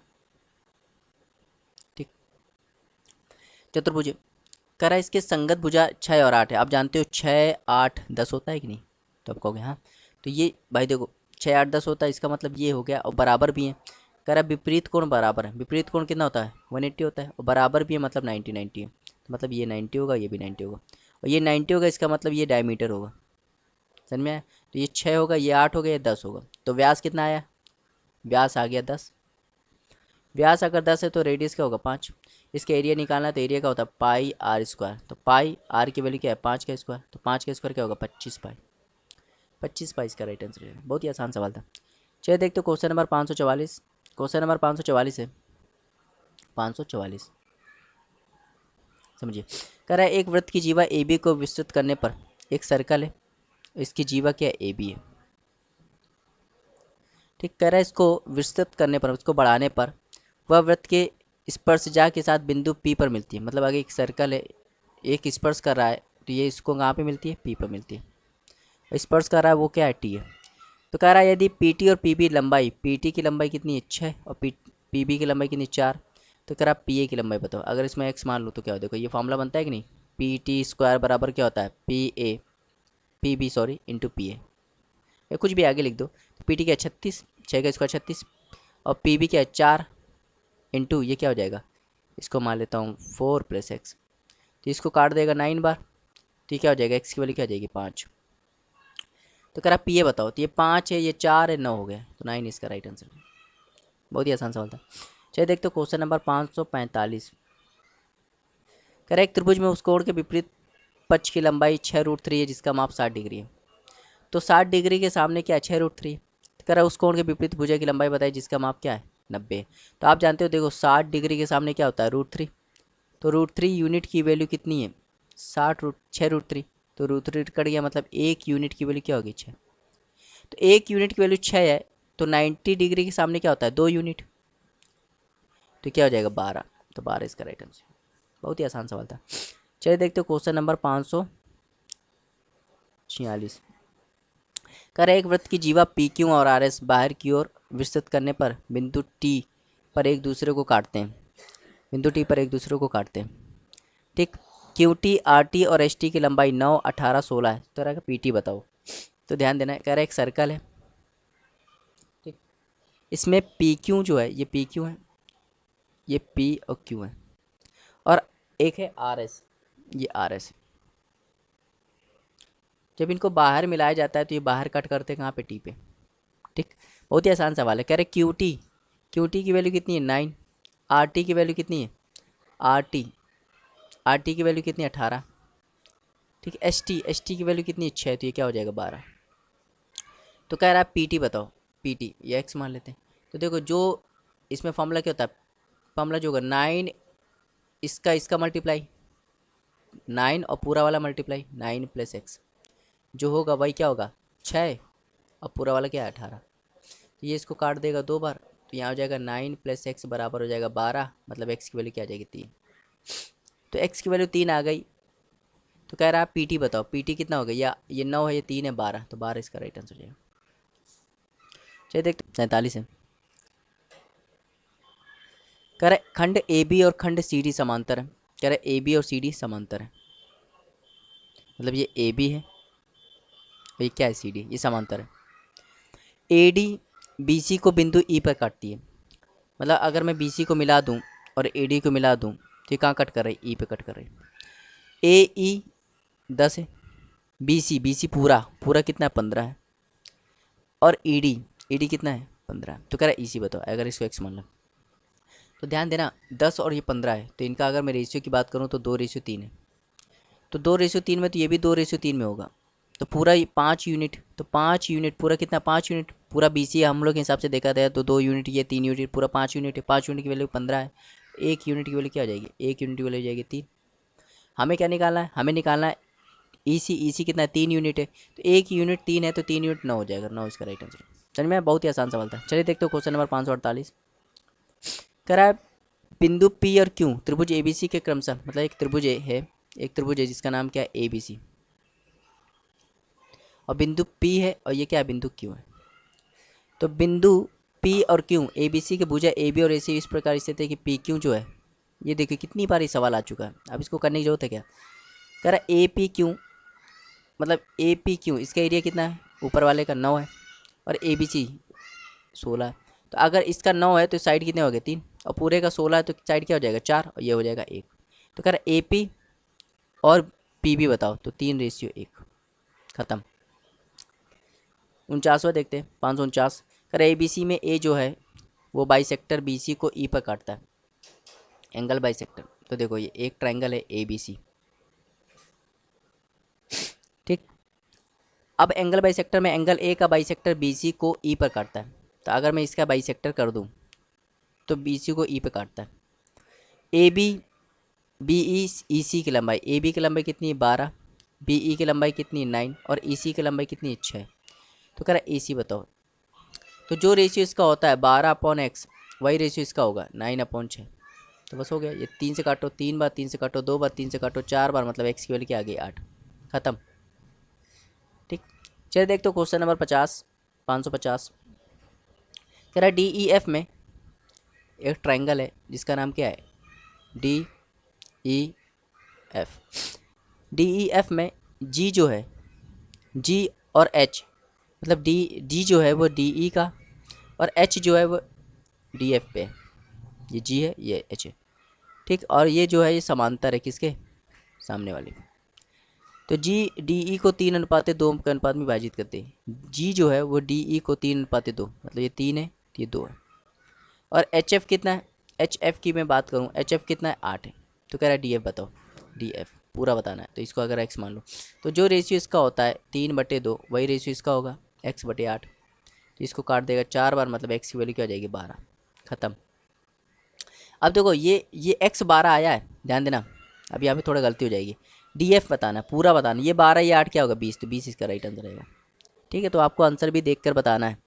[SPEAKER 1] ठीक, चतुर्भुज है। कह रहा है इसके संगत भुजा 6 और 8 है। आप जानते हो 6 8 10 होता है कि नहीं? तो आप कहोगे हाँ। तो ये भाई देखो, 6 8 10 होता है, इसका मतलब ये हो गया, और बराबर भी है। कह रहा है विपरीत कोण बराबर है। विपरीत कोण कितना होता है? 180 होता है, और बराबर भी है मतलब 90 90 है। तो मतलब ये 90 होगा, ये भी 90 होगा, और ये 90 होगा, इसका मतलब ये डायमीटर होगा। समझ में आया? तो ये 6 होगा, ये 8 होगा, ये 10 होगा। तो व्यास कितना आया? व्यास आ गया 10। व्यास अगर 10 है तो रेडियस क्या होगा? 5। इसका एरिया निकालना है तो एरिया क्या होता है? Pi r square. तो पाई आर की वैल्यू क्या है? 5 का स्क्वायर। तो 5 का स्क्वायर क्या होगा? 25 पाई। 25 पाई इसका राइट आंसर है। बहुत ही आसान सवाल था। चलिए देखते हो क्वेश्चन नंबर 544। क्वेश्चन नंबर 544 है, 544 समझिए। कह रहा है एक वृत्त की जीवा ए बी को विस्तृत करने पर, एक सर्कल है, इसकी जीवा क्या है? ए बी है। ठीक, कह रहा है इसको विस्तृत करने पर, इसको बढ़ाने पर वह वृत्त के स्पर्शजा के साथ बिंदु पी पर मिलती है। मतलब अगर एक सर्कल है, एक स्पर्श कर रहा है, तो ये इसको कहाँ पे मिलती है? पी पर मिलती है। स्पर्श कर रहा है वो क्या है? टी है। तो कह रहा है यदि पी टी और पी बी लंबाई, पी टी की लंबाई कितनी है? 6, और पी बी की लंबाई कितनी? 4। तो कह रहा है पी ए की लंबाई बताओ। अगर इसमें एक्स मान लो तो क्या हो? देखो, ये फॉर्मूला बनता है कि नहीं? पी टी स्क्वायर बराबर क्या होता है? P A, P B sorry, into P A, या कुछ भी आगे लिख दो। तो पी टी क्या है? 36, 6 का स्क्वायर 36, और पी बी क्या है? 4 इंटू ये क्या हो जाएगा? इसको मान लेता हूँ 4 + एक्स। तो इसको काट देगा 9 बार, तो ये क्या हो जाएगा? एक्स की वैल्यू क्या हो जाएगी? 5। तो कह रहा पी ए बताओ। तो ये 5 है, ये 4 है, 9 हो गया, तो 9 इसका राइट आंसर है। बहुत ही आसान सवाल था। चलिए देखते हो क्वेश्चन नंबर 545। कह रहा है एक त्रिभुज में उस कोण के विपरीत पक्ष की लंबाई 6√3 है जिसका माप 60 डिग्री है। तो 60 डिग्री के सामने क्या है? 6√3। तो कह रहा है उस कोण के विपरीत भुजा की लंबाई बताइए जिसका माप क्या है? 90। तो आप जानते हो, देखो 60 डिग्री के सामने क्या होता है? √3। तो √3 यूनिट की वैल्यू कितनी है? 6√3। तो √3 कट गया, मतलब एक यूनिट की वैल्यू क्या होगी? 6। तो एक यूनिट की वैल्यू 6 है, तो 90 डिग्री के सामने क्या होता है? 2 यूनिट। तो क्या हो जाएगा? 12। तो 12 इसका राइट आंसर। बहुत ही आसान सवाल था। चलिए देखते हो क्वेश्चन नंबर 546। कह रहे एक वृत्त की जीवा पी क्यू और आर एस बाहर की ओर विस्तृत करने पर बिंदु टी पर एक दूसरे को काटते हैं। बिंदु टी पर एक दूसरे को काटते हैं। ठीक, क्यू टी आर टी और एस टी की लंबाई 9 18 16 है। तो रहेगा पी टी बताओ। तो ध्यान देना है, कह रहा है एक सर्कल है, ठीक, इसमें पी क्यू जो है, ये पी क्यू है, ये पी और क्यू है, और एक है आर एस, ये आर एस। जब इनको बाहर मिलाया जाता है तो ये बाहर कट करते हैं कहाँ पे? टी पे। ठीक, बहुत ही आसान सवाल है। कह रहे क्यू टी की वैल्यू कितनी है? 9। आर टी की वैल्यू कितनी है? आर टी आर टी की वैल्यू कितनी 18, ठीक है। एस टी की वैल्यू कितनी 6, तो ये क्या हो जाएगा 12। तो कह रहा है पी टी बताओ, पी टी ये एक्स मान लेते हैं। तो देखो जो इसमें फॉर्मूला क्या होता है, फॉर्मूला जो होगा 9 इसका मल्टीप्लाई 9 और पूरा वाला मल्टीप्लाई 9 प्लस एक्स, जो होगा वही क्या होगा 6 और पूरा वाला क्या है 18। तो ये इसको काट देगा 2 बार, तो यहाँ हो जाएगा 9 प्लस एक्स बराबर हो जाएगा 12, मतलब एक्स की वैल्यू क्या आ जाएगी 3। तो एक्स की वैल्यू 3 आ गई। तो कह रहा है पी टी बताओ, पी टी कितना होगा, या ये 9 है, ये 3 है 12, तो 12 इसका राइट आंसर हो जाएगा। चलिए देखते 47 है। कह रहा है खंड ए बी और खंड सी डी समांतर है। कह रहा है ए बी और सी डी समांतर है, मतलब ये ए बी है और ये क्या है सी डी, ये समांतर है। ए डी बी सी को बिंदु ई पर काटती है, मतलब अगर मैं बी सी को मिला दूं और ए डी को मिला दूं तो ये कहाँ कट कर रही है, ई पे कट कर रही है। ए ई 10 है, बी सी पूरा कितना है 15 है, और ई डी कितना है 15 है। तो कह रहा है ई सी बताओ, अगर इसको एक्स मान लो। तो ध्यान देना 10 और ये 15 है, तो इनका अगर मैं रेशियो की बात करूँ तो 2:3 है। तो 2:3 में तो ये भी 2:3 में होगा, तो पूरा 5 यूनिट, तो 5 यूनिट पूरा कितना 5 यूनिट, पूरा बी सी हम लोग के हिसाब से देखा जाए तो 2 यूनिट, ये 3 यूनिट, पूरा 5 यूनिट है। 5 यूनिट की वैल्यू 15 है, 1 यूनिट की वैल्यू क्या हो जाएगी, 1 यूनिट की वैल्यू हो जाएगी 3। हमें क्या निकालना है, हमें निकालना है ई सी कितना है 3 यूनिट है, तो 1 यूनिट 3 है, तो 3 यूनिट 9 हो जाएगा, 9 इसका राइट आंसर। चलिए मैं बहुत ही आसान सवाल था। चलिए देखते हो क्वेश्चन नंबर 548। कह रहा है बिंदु पी और क्यू त्रिभुज ए बी सी के क्रमशः, मतलब एक त्रिभुज है, एक त्रिभुज है जिसका नाम क्या है ए बी सी, और बिंदु पी है और ये क्या है बिंदु क्यू है। तो बिंदु पी और क्यू ए बी सी के भुजा ए बी और ए सी इस प्रकार स्थित है कि पी क्यू जो है, ये देखिए कितनी बार ये सवाल आ चुका है, अब इसको करने की जरूरत है क्या। कह रहा है ए पी क्यू, मतलब ए पी क्यू इसका एरिया कितना है, ऊपर वाले का 9 है, और ए बी सी 16 है। तो अगर इसका 9 है तो साइड कितने हो गए 3, और पूरे का 16 है तो साइड क्या हो जाएगा 4, और ये हो जाएगा 1। तो कह रहा है ए पी और पी बी बताओ, तो 3:1 ख़त्म। 49वां देखते हैं 549। कर ए बी सी में ए जो है वो बाइसेक्टर बी सी को ई पर काटता है, एंगल बाइसेक्टर। तो देखो ये एक ट्रायंगल है ए बी सी, ठीक। अब एंगल बाइसेक्टर में एंगल ए का बाइसेक्टर बी सी को ई पर काटता है, तो अगर मैं इसका बाइसेक्टर कर दूं तो बी सी को ई पे काटता है। ए बी बी ई सी की लंबाई, ए बी की लंबाई कितनी है 12, बी ई की लंबाई कितनी है 9, और ई सी की लंबाई कितनी है 6। तो कह रहा है ए सी बताओ। तो जो रेशियो इसका होता है 12/x, वही रेशियो इसका होगा 9/6। तो बस हो गया, ये 3 से काटो, 3 बार 3 से काटो, 2 बार 3 से काटो, 4 बार, मतलब एक्स की वैल्यू क्या आ गई 8, ख़त्म, ठीक। चलिए देखते हो क्वेश्चन नंबर 550। कह रहा है डी ई एफ में एक ट्रायंगल है जिसका नाम क्या है D E F. D E F में जी जो है, जी और एच, मतलब डी जो है वो डी ई का, और एच जो है वो डी एफ पे है। ये जी है ये एच है, ठीक। और ये जो है ये समांतर है किसके, सामने वाले। तो जी डी ई को 3:2 के अनुपात में विभाजित करते हैं। जी जो है वो डी ई को 3:2, मतलब ये 3 है तो ये 2 है। और एच एफ कितना है, एच एफ की मैं बात करूँ, एच एफ कितना है 8 है। तो कह रहा है डी एफ बताओ, डी एफ पूरा बताना है। तो इसको अगर एक्स मान लो, तो जो रेशियो इसका होता है 3/2, वही रेशियो इसका होगा x/8। तो इसको काट देगा 4 बार, मतलब एक्स की वैल्यू क्या हो जाएगी 12, ख़त्म। अब देखो ये x 12 आया है, ध्यान देना, अब यहाँ पे थोड़ा गलती हो जाएगी। डी एफ बताना, पूरा बताना, ये 12 ये 8 क्या होगा 20, तो 20 इसका राइट आंसर रहेगा, ठीक है। तो आपको आंसर भी देख कर बताना है।